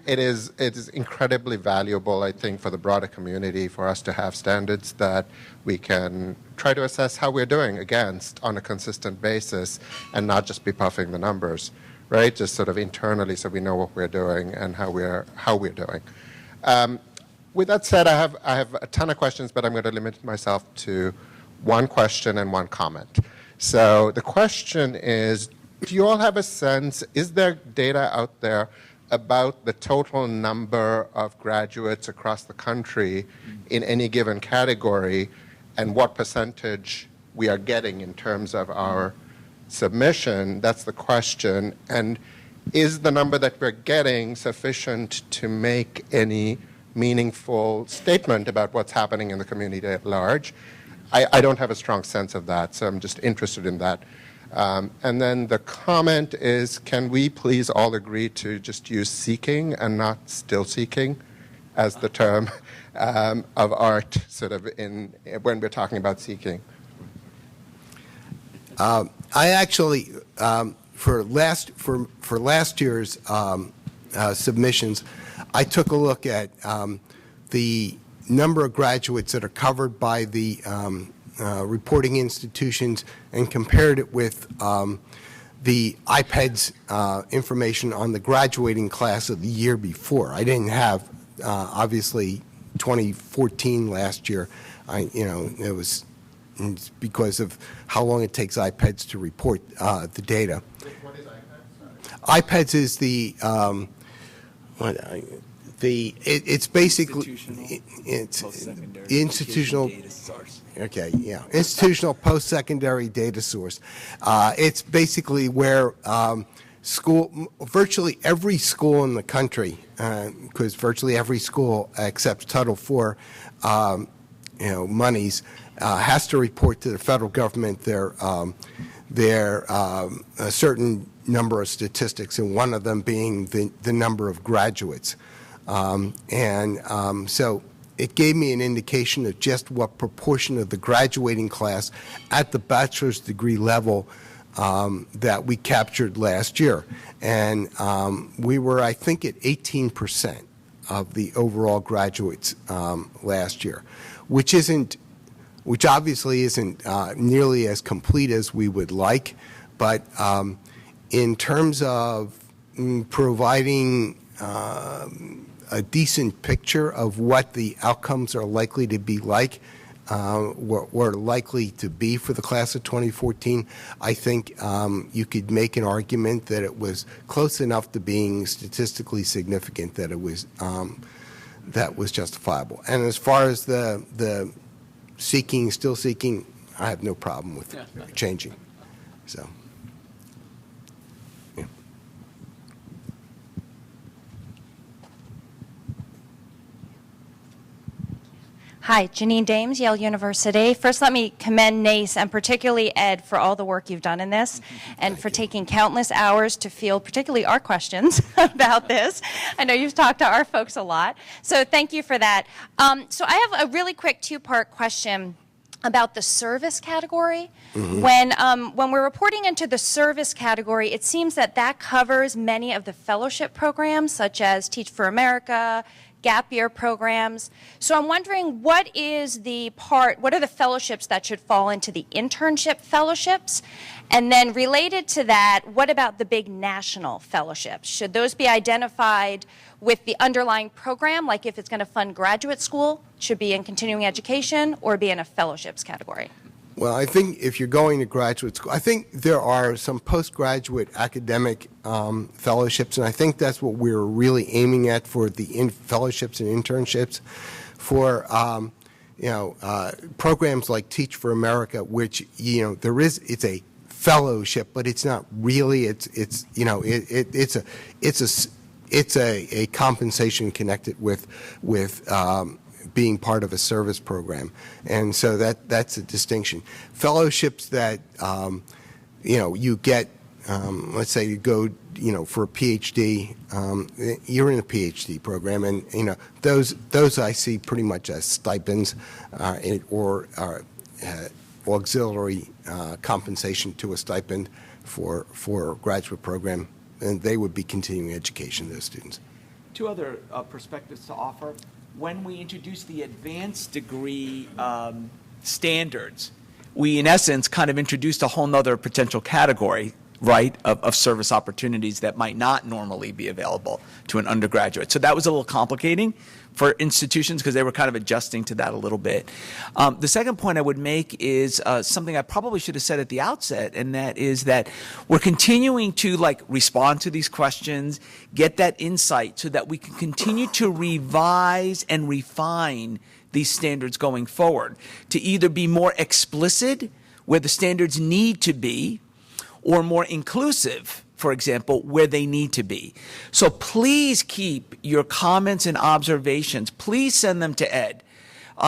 It is incredibly valuable, I think, for the broader community for us to have standards that we can try to assess how we're doing against on a consistent basis and not just be puffing the numbers, right? Just sort of internally so we know what we're doing and how we're doing. With that said, I have a ton of questions, but I'm going to limit myself to one question and one comment. So the question is, do you all have a sense, is there data out there about the total number of graduates across the country in any given category and what percentage we are getting in terms of our submission? That's the question. And is the number that we're getting sufficient to make any meaningful statement about what's happening in the community at large? I don't have a strong sense of that, so I'm just interested in that. And then the comment is, can we please all agree to just use seeking and not still seeking as the term of art sort of when we're talking about seeking? I actually, for last year's submissions, I took a look at the number of graduates that are covered by the reporting institutions and compared it with the IPED's information on the graduating class of the year before. I didn't have, obviously, 2014 last year. It was because of how long it takes IPEDs to report the data. What is IPEDs? IPEDs is it's basically institutional data source. Okay, yeah, institutional post-secondary data source. It's basically where virtually every school in the country, because virtually every school accepts Title IV, monies, has to report to the federal government a certain number of statistics, and one of them being the number of graduates. So it gave me an indication of just what proportion of the graduating class at the bachelor's degree level that we captured last year. And we were, I think, at 18% of the overall graduates last year, which obviously isn't nearly as complete as we would like, but in terms of providing a decent picture of what the outcomes are likely to be like, were likely to be for the class of 2014, I think you could make an argument that it was close enough to being statistically significant that it was justifiable. And as far as the still seeking, I have no problem with changing. So. Hi, Janine Dames, Yale University. First, let me commend NACE and particularly Ed for all the work you've done in this and for taking countless hours to field particularly our questions about this. I know you've talked to our folks a lot, so thank you for that. So I have a really quick two-part question about the service category. When we're reporting into the service category, it seems that covers many of the fellowship programs, such as Teach for America, gap year programs. So I'm wondering, what are the fellowships that should fall into the internship fellowships? And then related to that, what about the big national fellowships? Should those be identified with the underlying program, like if it's going to fund graduate school, should be in continuing education or be in a fellowships category? Well, I think if you're going to graduate school, I think there are some postgraduate academic fellowships, and I think that's what we're really aiming at for the fellowships and internships. For programs like Teach for America, which it's a fellowship, but it's not really. It's a compensation connected with being part of a service program, and so that's a distinction. Fellowships that you get, let's say you go for a PhD, you're in a PhD program, and those I see pretty much as stipends or auxiliary compensation to a stipend for a graduate program, and they would be continuing education, those students. Two other perspectives to offer. When we introduced the advanced degree standards, we in essence kind of introduced a whole nother potential category, right, of service opportunities that might not normally be available to an undergraduate. So that was a little complicating for institutions because they were kind of adjusting to that a little bit. The second point I would make is something I probably should have said at the outset, and that is that we're continuing to respond to these questions, get that insight so that we can continue to revise and refine these standards going forward to either be more explicit where the standards need to be or more inclusive, for example, where they need to be. So please keep your comments and observations. Please send them to Ed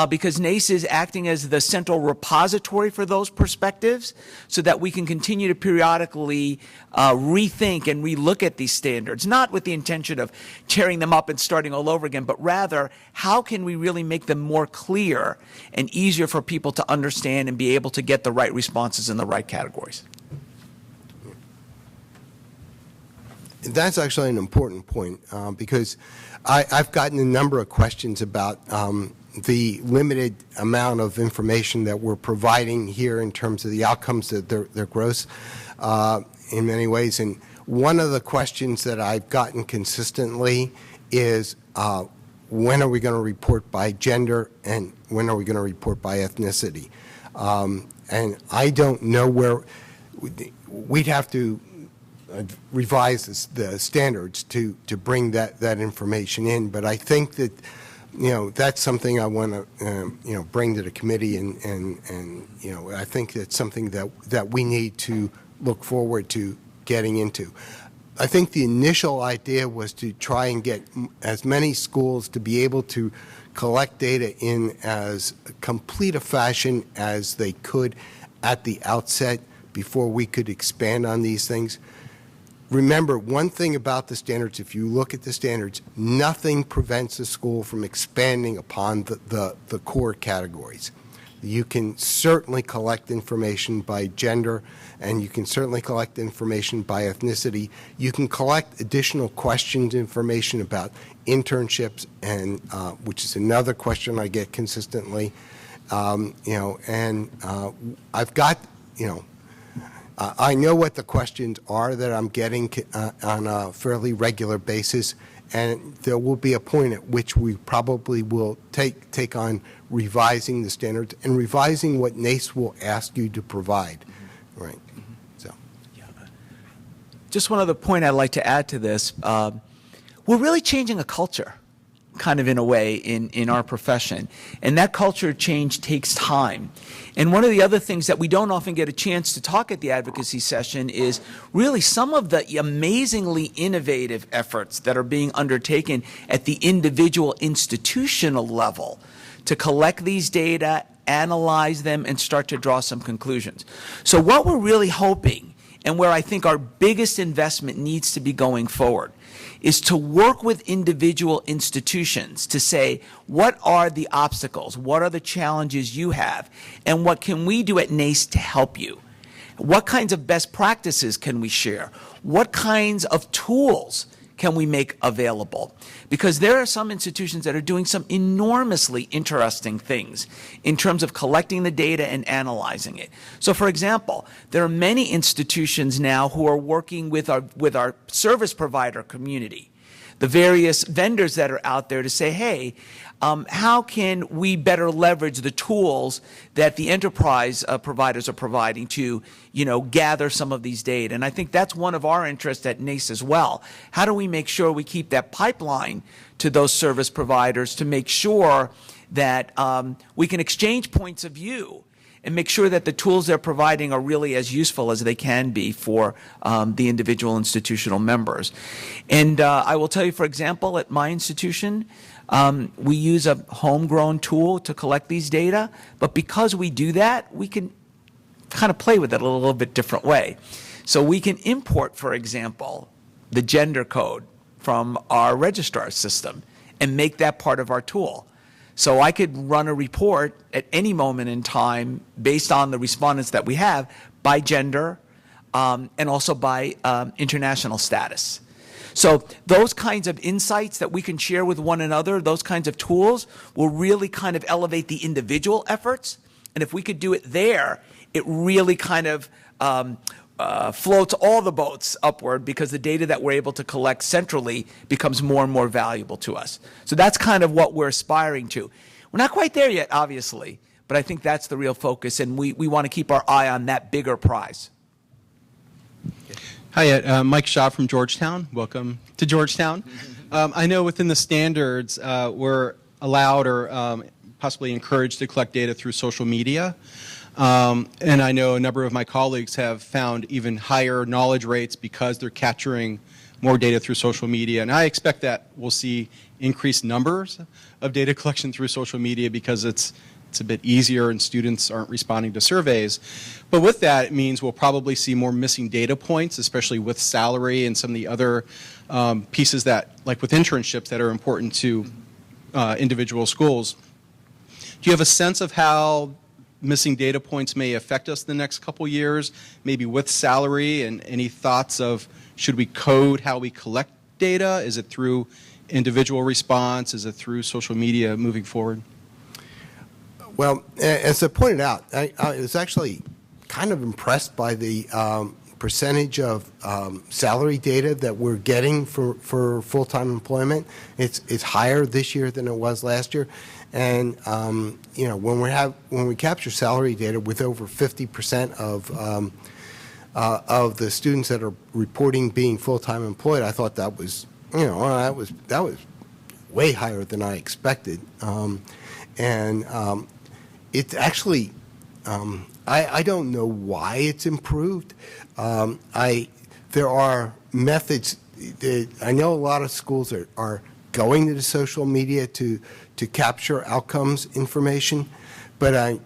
because NACE is acting as the central repository for those perspectives so that we can continue to periodically rethink and relook at these standards, not with the intention of tearing them up and starting all over again, but rather how can we really make them more clear and easier for people to understand and be able to get the right responses in the right categories. That's actually an important point because I've gotten a number of questions about the limited amount of information that we're providing here in terms of the outcomes that they're gross in many ways. And one of the questions that I've gotten consistently is when are we going to report by gender and when are we going to report by ethnicity? And I don't know where we'd have to revise the standards to bring that information in, but I think that that's something I want to bring to the committee, and I think that's something that we need to look forward to getting into. I think the initial idea was to try and get as many schools to be able to collect data in as complete a fashion as they could at the outset before we could expand on these things. Remember, one thing about the standards, if you look at the standards, nothing prevents a school from expanding upon the core categories. You can certainly collect information by gender, and you can certainly collect information by ethnicity. You can collect additional questions, information about internships, and which is another question I get consistently. I've got, I know what the questions are that I'm getting on a fairly regular basis, and there will be a point at which we probably will take on revising the standards and revising what NACE will ask you to provide. Right. So, just one other point I'd like to add to this. We're really changing a culture, kind of in a way, in our profession. And that culture change takes time. And one of the other things that we don't often get a chance to talk at the advocacy session is really some of the amazingly innovative efforts that are being undertaken at the individual institutional level to collect these data, analyze them, and start to draw some conclusions. So what we're really hoping, and where I think our biggest investment needs to be going forward, is to work with individual institutions to say, what are the obstacles? What are the challenges you have? And what can we do at NACE to help you? What kinds of best practices can we share? What kinds of tools can we make available? Because there are some institutions that are doing some enormously interesting things in terms of collecting the data and analyzing it. So, for example, there are many institutions now who are working with our service provider community, the various vendors that are out there, to say, hey, how can we better leverage the tools that the enterprise providers are providing to, gather some of these data? And I think that's one of our interests at NACE as well. How do we make sure we keep that pipeline to those service providers to make sure that we can exchange points of view and make sure that the tools they're providing are really as useful as they can be for the individual institutional members? And I will tell you, for example, at my institution, we use a homegrown tool to collect these data, but because we do that, we can kind of play with it a little bit different way. So we can import, for example, the gender code from our registrar system and make that part of our tool. So I could run a report at any moment in time based on the respondents that we have by gender and also by international status. So those kinds of insights that we can share with one another, those kinds of tools, will really kind of elevate the individual efforts. And if we could do it there, it really kind of floats all the boats upward, because the data that we're able to collect centrally becomes more and more valuable to us. So that's kind of what we're aspiring to. We're not quite there yet, obviously, but I think that's the real focus, and we want to keep our eye on that bigger prize. Hi, Mike Shaw from Georgetown. Welcome to Georgetown. I know within the standards we're allowed or possibly encouraged to collect data through social media. And I know a number of my colleagues have found even higher knowledge rates because they're capturing more data through social media. And I expect that we'll see increased numbers of data collection through social media because it's a bit easier and students aren't responding to surveys. But with that, it means we'll probably see more missing data points, especially with salary and some of the other pieces that, like with internships, that are important to individual schools. Do you have a sense of how missing data points may affect us the next couple years, maybe with salary, and any thoughts of should we code how we collect data? Is it through individual response? Is it through social media moving forward? Well, as I pointed out, I was actually kind of impressed by the percentage of salary data that we're getting for full-time employment. It's higher this year than it was last year, and when we capture salary data with over 50% of the students that are reporting being full-time employed, I thought that was that was way higher than I expected, it's actually, I don't know why it's improved. I there are methods. I know a lot of schools are going to the social media to capture outcomes information, but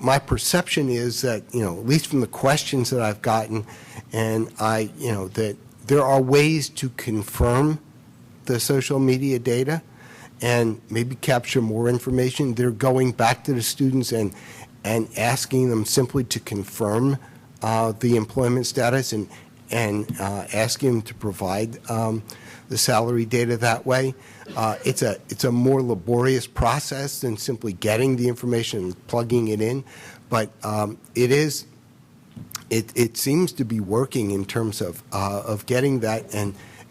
my perception is that, at least from the questions that I've gotten, and that there are ways to confirm the social media data and maybe capture more information. They're going back to the students and asking them simply to confirm the employment status and asking them to provide the salary data that way. It's a more laborious process than simply getting the information and plugging it in, but it seems to be working in terms of getting that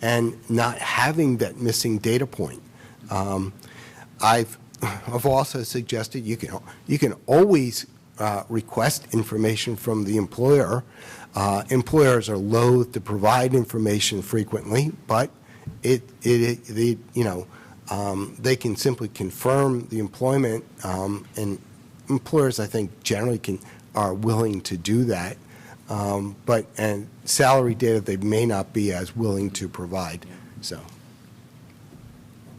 and not having that missing data point. I've also suggested you can always request information from the employer. Employers are loath to provide information frequently, but they can simply confirm the employment, and employers, I think, generally are willing to do that. And salary data they may not be as willing to provide. So,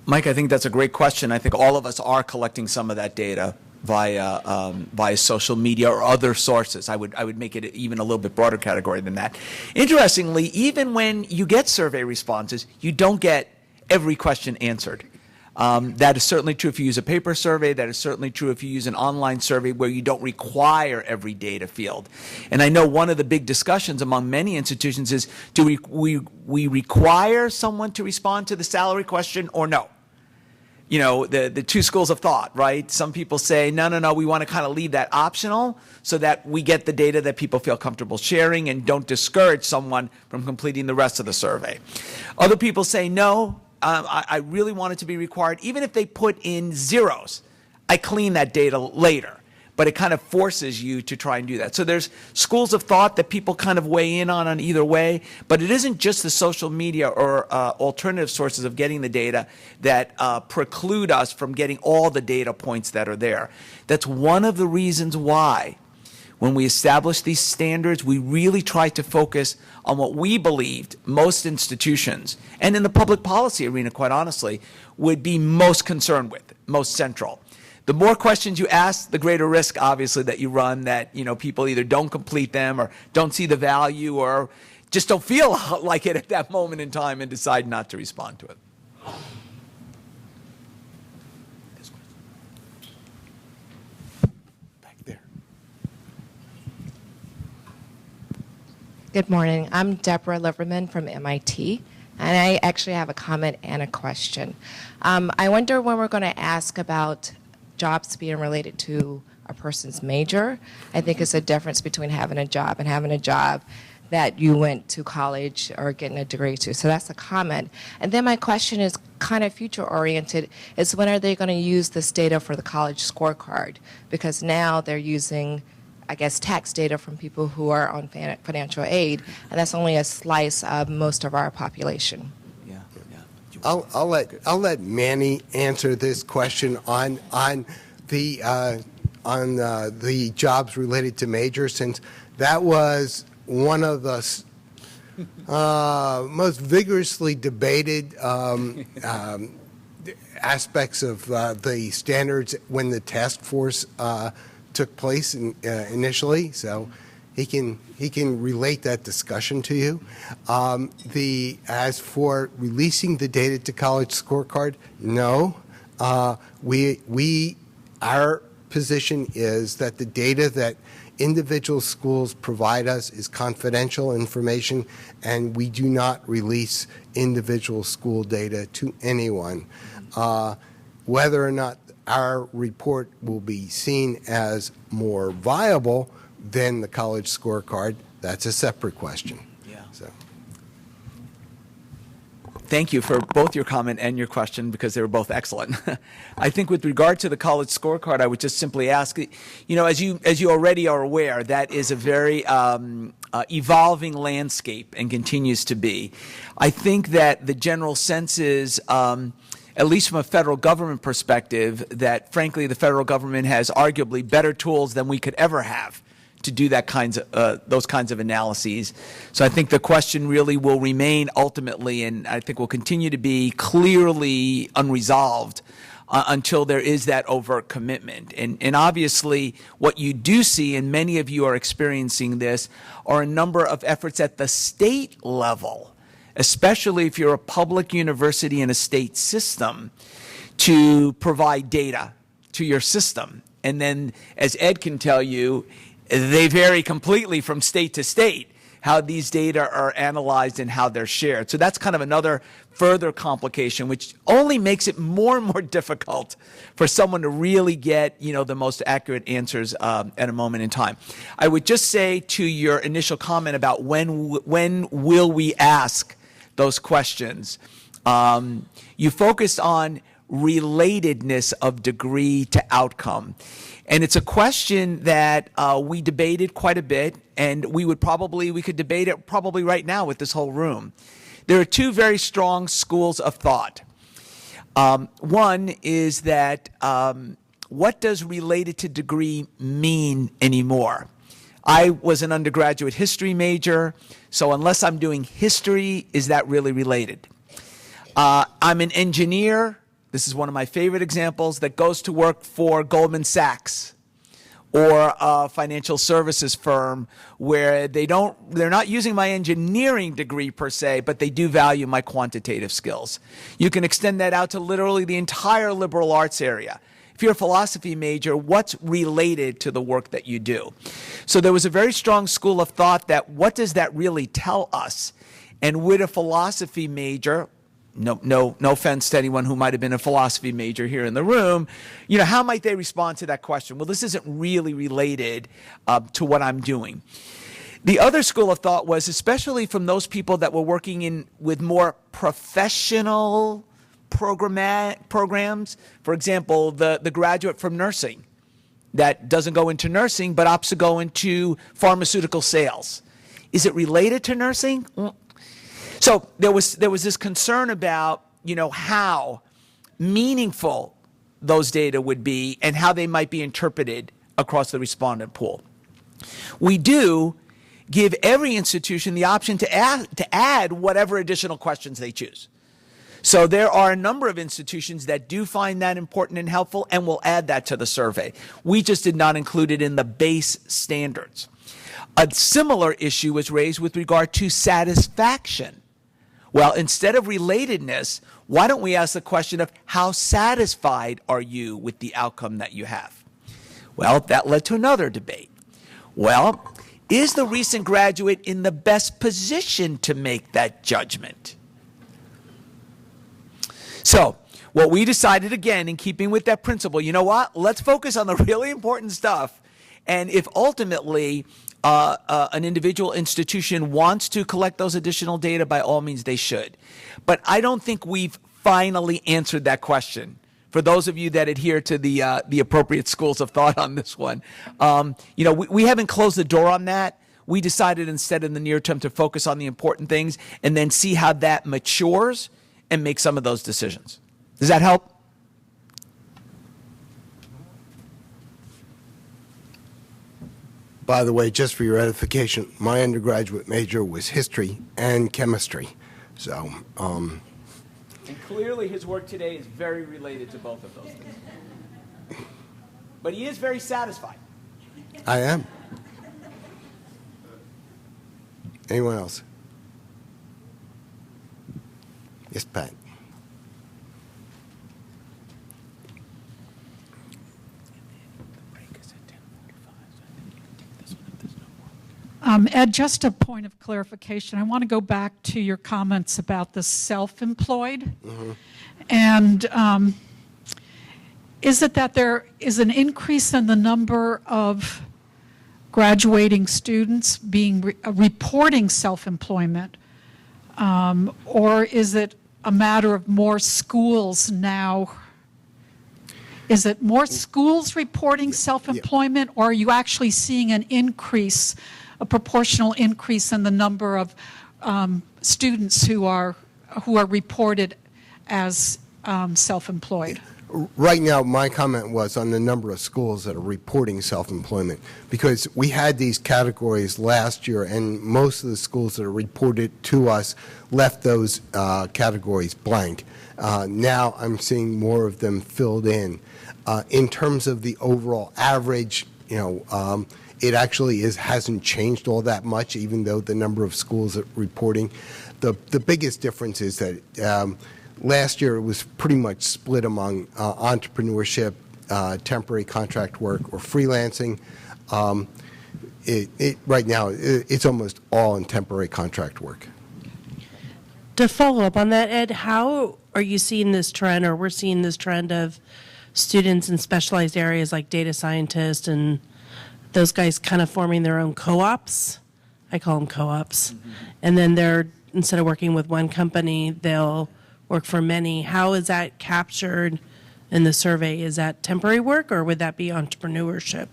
Mike, I think that's a great question. I think all of us are collecting some of that data via social media or other sources. I would make it even a little bit broader category than that. Interestingly, even when you get survey responses, you don't get every question answered. That is certainly true if you use a paper survey. That is certainly true if you use an online survey where you don't require every data field. And I know one of the big discussions among many institutions is, do we require someone to respond to the salary question or no? The two schools of thought, right? Some people say, no, we want to kind of leave that optional so that we get the data that people feel comfortable sharing and don't discourage someone from completing the rest of the survey. Other people say, no, I really want it to be required. Even if they put in zeros, I clean that data later. But it kind of forces you to try and do that. So there's schools of thought that people kind of weigh in on either way. But it isn't just the social media or alternative sources of getting the data that preclude us from getting all the data points that are there. That's one of the reasons why, when we established these standards, we really tried to focus on what we believed most institutions, and in the public policy arena, quite honestly, would be most concerned with, most central. The more questions you ask, the greater risk, obviously, that you run that, people either don't complete them or don't see the value or just don't feel like it at that moment in time and decide not to respond to it. back there. Good morning. I'm Deborah Liverman from MIT, and I actually have a comment and a question. I wonder when we're going to ask about jobs being related to a person's major. I think it's a difference between having a job and having a job that you went to college or getting a degree to. So that's a comment. And then my question is kind of future-oriented, is when are they going to use this data for the college scorecard? Because now they're using, I guess, tax data from people who are on financial aid, and that's only a slice of most of our population. I'll let Manny answer this question on the jobs related to majors, since that was one of the most vigorously debated aspects of the standards when the task force took place initially. So he can relate that discussion to you. As for releasing the data to College Scorecard, no. Our position is that the data that individual schools provide us is confidential information, and we do not release individual school data to anyone. Whether or not our report will be seen as more viable than the College Scorecard, that's a separate question. Yeah. So. Thank you for both your comment and your question, because they were both excellent. I think with regard to the College Scorecard, I would just simply ask, as you already are aware, that is a very evolving landscape and continues to be. I think that the general sense is, at least from a federal government perspective, that frankly the federal government has arguably better tools than we could ever have to do those kinds of analyses. So I think the question really will remain ultimately, and I think will continue to be clearly unresolved until there is that overt commitment. And obviously what you do see, and many of you are experiencing this, are a number of efforts at the state level, especially if you're a public university in a state system, to provide data to your system. And then, as Ed can tell you, they vary completely from state to state, how these data are analyzed and how they're shared. So that's kind of another further complication, which only makes it more and more difficult for someone to really get, the most accurate answers at a moment in time. I would just say to your initial comment about when will we ask those questions, you focused on relatedness of degree to outcome. And it's a question that we debated quite a bit, and we could debate it probably right now with this whole room. There are two very strong schools of thought. One is that what does related to degree mean anymore? I was an undergraduate history major, so unless I'm doing history, is that really related? I'm an engineer. This is one of my favorite examples, that goes to work for Goldman Sachs or a financial services firm where they're not using my engineering degree per se, but they do value my quantitative skills. You can extend that out to literally the entire liberal arts area. If you're a philosophy major, what's related to the work that you do? So there was a very strong school of thought that what does that really tell us? And would a philosophy major, no offense to anyone who might have been a philosophy major here in the room, how might they respond to that question? Well, this isn't really related to what I'm doing. The other school of thought was, especially from those people that were working with more professional programs, for example, the graduate from nursing that doesn't go into nursing but opts to go into pharmaceutical sales. Is it related to nursing? So there was this concern about, how meaningful those data would be and how they might be interpreted across the respondent pool. We do give every institution the option to add whatever additional questions they choose. So there are a number of institutions that do find that important and helpful and will add that to the survey. We just did not include it in the base standards. A similar issue was raised with regard to satisfaction. Well, instead of relatedness, why don't we ask the question of how satisfied are you with the outcome that you have? Well, that led to another debate. Well, is the recent graduate in the best position to make that judgment? So what we decided, again, in keeping with that principle, you know what? Let's focus on the really important stuff. And if ultimately an individual institution wants to collect those additional data, by all means they should. But I don't think we've finally answered that question. For those of you that adhere to the appropriate schools of thought on this one, we haven't closed the door on that. We decided instead in the near term to focus on the important things and then see how that matures and make some of those decisions. Does that help? By the way, just for your edification, my undergraduate major was history and chemistry. So, And clearly his work today is very related to both of those things. But he is very satisfied. I am. Anyone else? Yes, Pat. Ed, just a point of clarification. I want to go back to your comments about the self-employed. Mm-hmm. And is it that there is an increase in the number of graduating students reporting self-employment? Or is it a matter of more schools now? Is it more schools reporting self-employment, or are you actually seeing an increase, a proportional increase in the number of students who are reported as self-employed? Right now, my comment was on the number of schools that are reporting self-employment, because we had these categories last year, and most of the schools that are reported to us left those categories blank. Now I'm seeing more of them filled in. In terms of the overall average, it actually hasn't changed all that much, even though the number of schools that are reporting. The biggest difference is that last year it was pretty much split among entrepreneurship, temporary contract work, or freelancing. Right now, it's almost all in temporary contract work. To follow up on that, Ed, how are you seeing this trend, or we're seeing this trend of students in specialized areas like data scientists and those guys kind of forming their own co-ops? I call them co-ops. Mm-hmm. And then instead of working with one company, they'll work for many. How is that captured in the survey? Is that temporary work, or would that be entrepreneurship?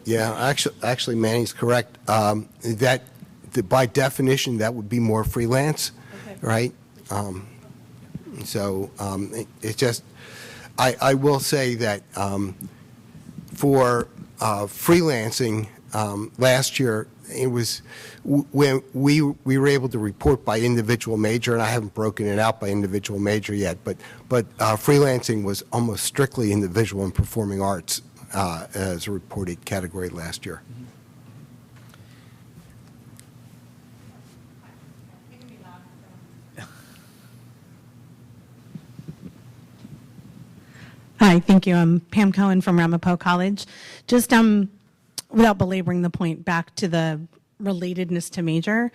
Yeah, actually, Manny's correct. By definition, that would be more freelance, okay. Right? It's just, I will say that for freelancing last year, it was when we were able to report by individual major, and I haven't broken it out by individual major yet, but freelancing was almost strictly in the visual and performing arts as a reported category last year. Hi, thank you. I'm Pam Cohen from Ramapo College. Just without belaboring the point, back to the relatedness to major,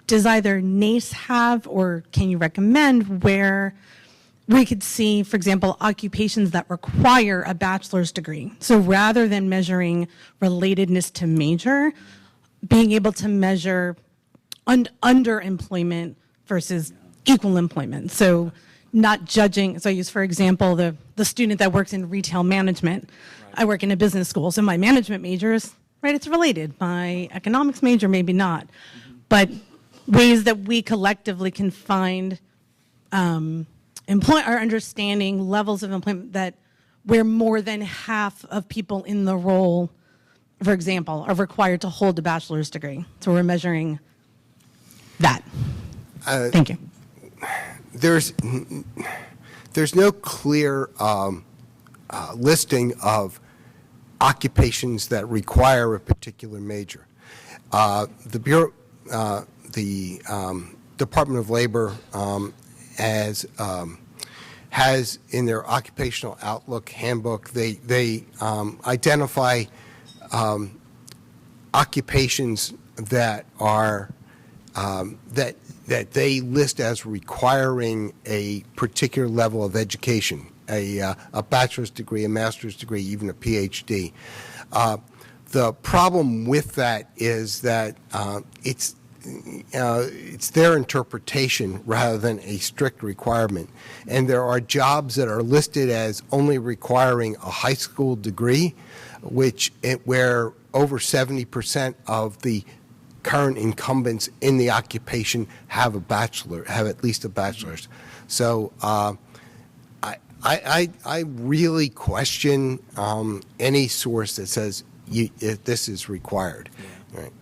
does either NACE have, or can you recommend where we could see, for example, occupations that require a bachelor's degree? So rather than measuring relatedness to major, being able to measure underemployment versus equal employment. So not judging, so I use, for example, the student that works in retail management. Right. I work in a business school, so my management major is, right, it's related. My economics major, maybe not. Mm-hmm. But ways that we collectively can find our understanding levels of employment that where more than half of people in the role, for example, are required to hold a bachelor's degree. So we're measuring that. Thank you. There's no clear listing of occupations that require a particular major. The Bureau, the Department of Labor has in their occupational outlook handbook, they identify occupations that are that they list as requiring a particular level of education, a bachelor's degree, a master's degree, even a PhD. The problem with that is that it's their interpretation rather than a strict requirement. And there are jobs that are listed as only requiring a high school degree, where over 70% of the current incumbents in the occupation have at least a bachelor's. So I really question any source that says this is required. Yeah. Right.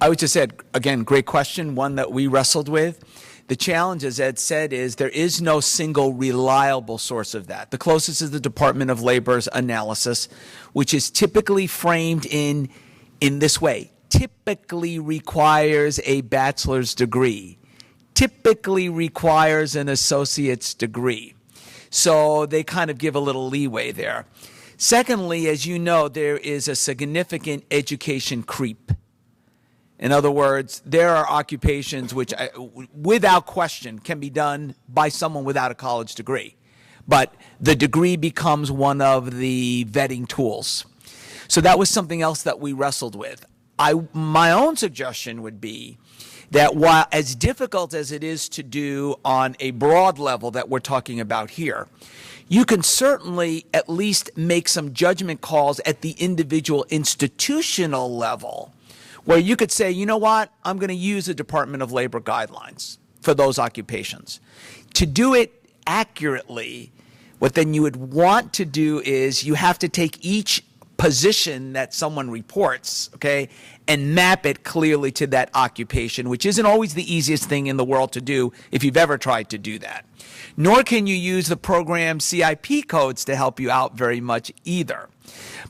I would just add, again, great question, one that we wrestled with. The challenge, as Ed said, is there is no single reliable source of that. The closest is the Department of Labor's analysis, which is typically framed in this way. Typically requires a bachelor's degree, typically requires an associate's degree. So they kind of give a little leeway there. Secondly, as you know, there is a significant education creep. In other words, there are occupations which, without question, can be done by someone without a college degree. But the degree becomes one of the vetting tools. So that was something else that we wrestled with. My own suggestion would be that while as difficult as it is to do on a broad level that we're talking about here, you can certainly at least make some judgment calls at the individual institutional level where you could say, you know what, I'm going to use the Department of Labor guidelines for those occupations. To do it accurately, what then you would want to do is you have to take each position that someone reports, okay, and map it clearly to that occupation, which isn't always the easiest thing in the world to do if you've ever tried to do that. Nor can you use the program CIP codes to help you out very much either.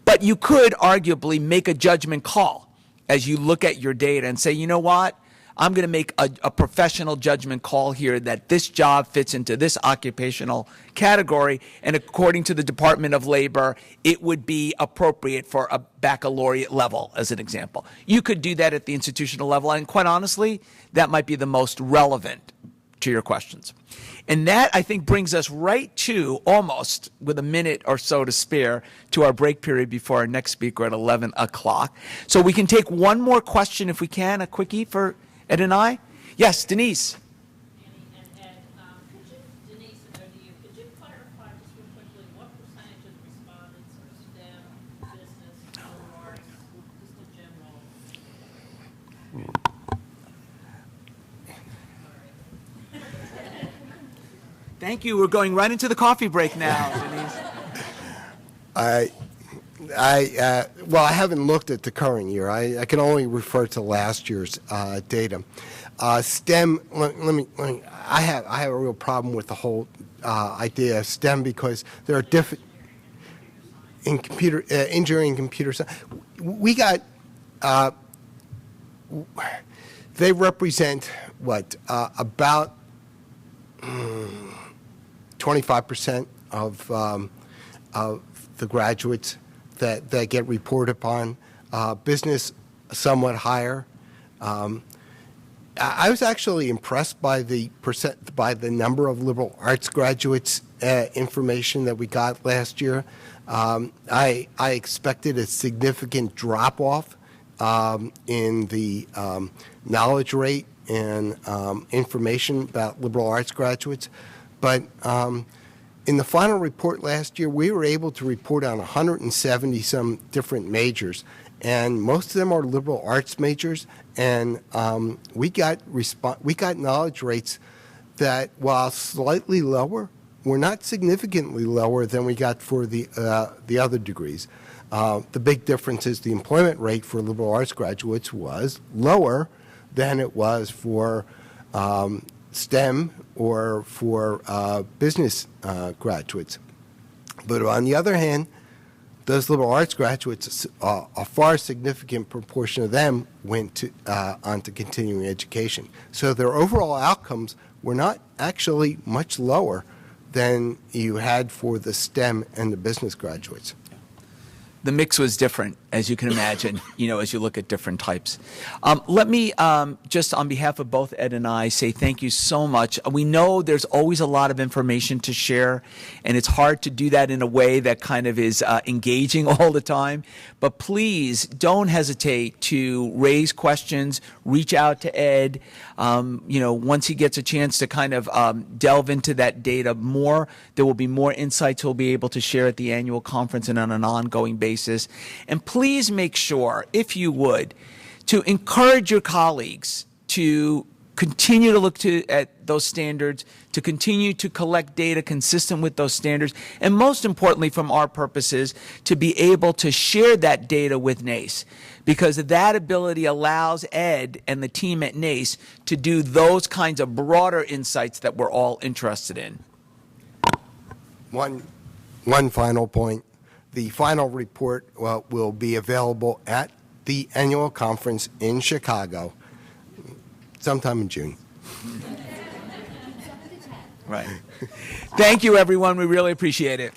But you could arguably make a judgment call as you look at your data and say, you know what? I'm going to make a professional judgment call here that this job fits into this occupational category, and according to the Department of Labor, it would be appropriate for a baccalaureate level, as an example. You could do that at the institutional level, and quite honestly, that might be the most relevant to your questions. And that, I think, brings us right to, almost with a minute or so to spare, to our break period before our next speaker at 11 o'clock. So we can take one more question if we can, a quickie for Ed and I. Yes, Denise. Denise, could you clarify just real quickly what percentage of respondents are STEM, business, liberal arts, just in general? Thank you. We're going right into the coffee break now, Denise. Well, I haven't looked at the current year. I can only refer to last year's data. STEM. I have a real problem with the whole idea of STEM because there are different in computer engineering, computer science. We got. They represent what about 25% of the graduates that get reported upon. Business somewhat higher. I was actually impressed by the number of liberal arts graduates information that we got last year. I expected a significant drop off in the knowledge rate and information about liberal arts graduates, but in the final report last year, we were able to report on 170 some different majors, and most of them are liberal arts majors. And we got knowledge rates that, while slightly lower, were not significantly lower than we got for the other degrees. The big difference is the employment rate for liberal arts graduates was lower than it was for STEM or for business graduates. But on the other hand, those liberal arts graduates, a far significant proportion of them went on to continuing education. So their overall outcomes were not actually much lower than you had for the STEM and the business graduates. The mix was different, as you can imagine, as you look at different types. Let me just on behalf of both Ed and I say thank you so much. We know there's always a lot of information to share, and it's hard to do that in a way that kind of is engaging all the time. But please don't hesitate to raise questions, reach out to Ed. Once he gets a chance to kind of delve into that data more, there will be more insights he'll be able to share at the annual conference and on an ongoing basis. And please make sure, if you would, to encourage your colleagues to continue to look at those standards, to continue to collect data consistent with those standards, and most importantly, from our purposes, to be able to share that data with NACE, because that ability allows Ed and the team at NACE to do those kinds of broader insights that we're all interested in. One final point. The final report will be available at the annual conference in Chicago sometime in June. Right. Thank you, everyone. We really appreciate it.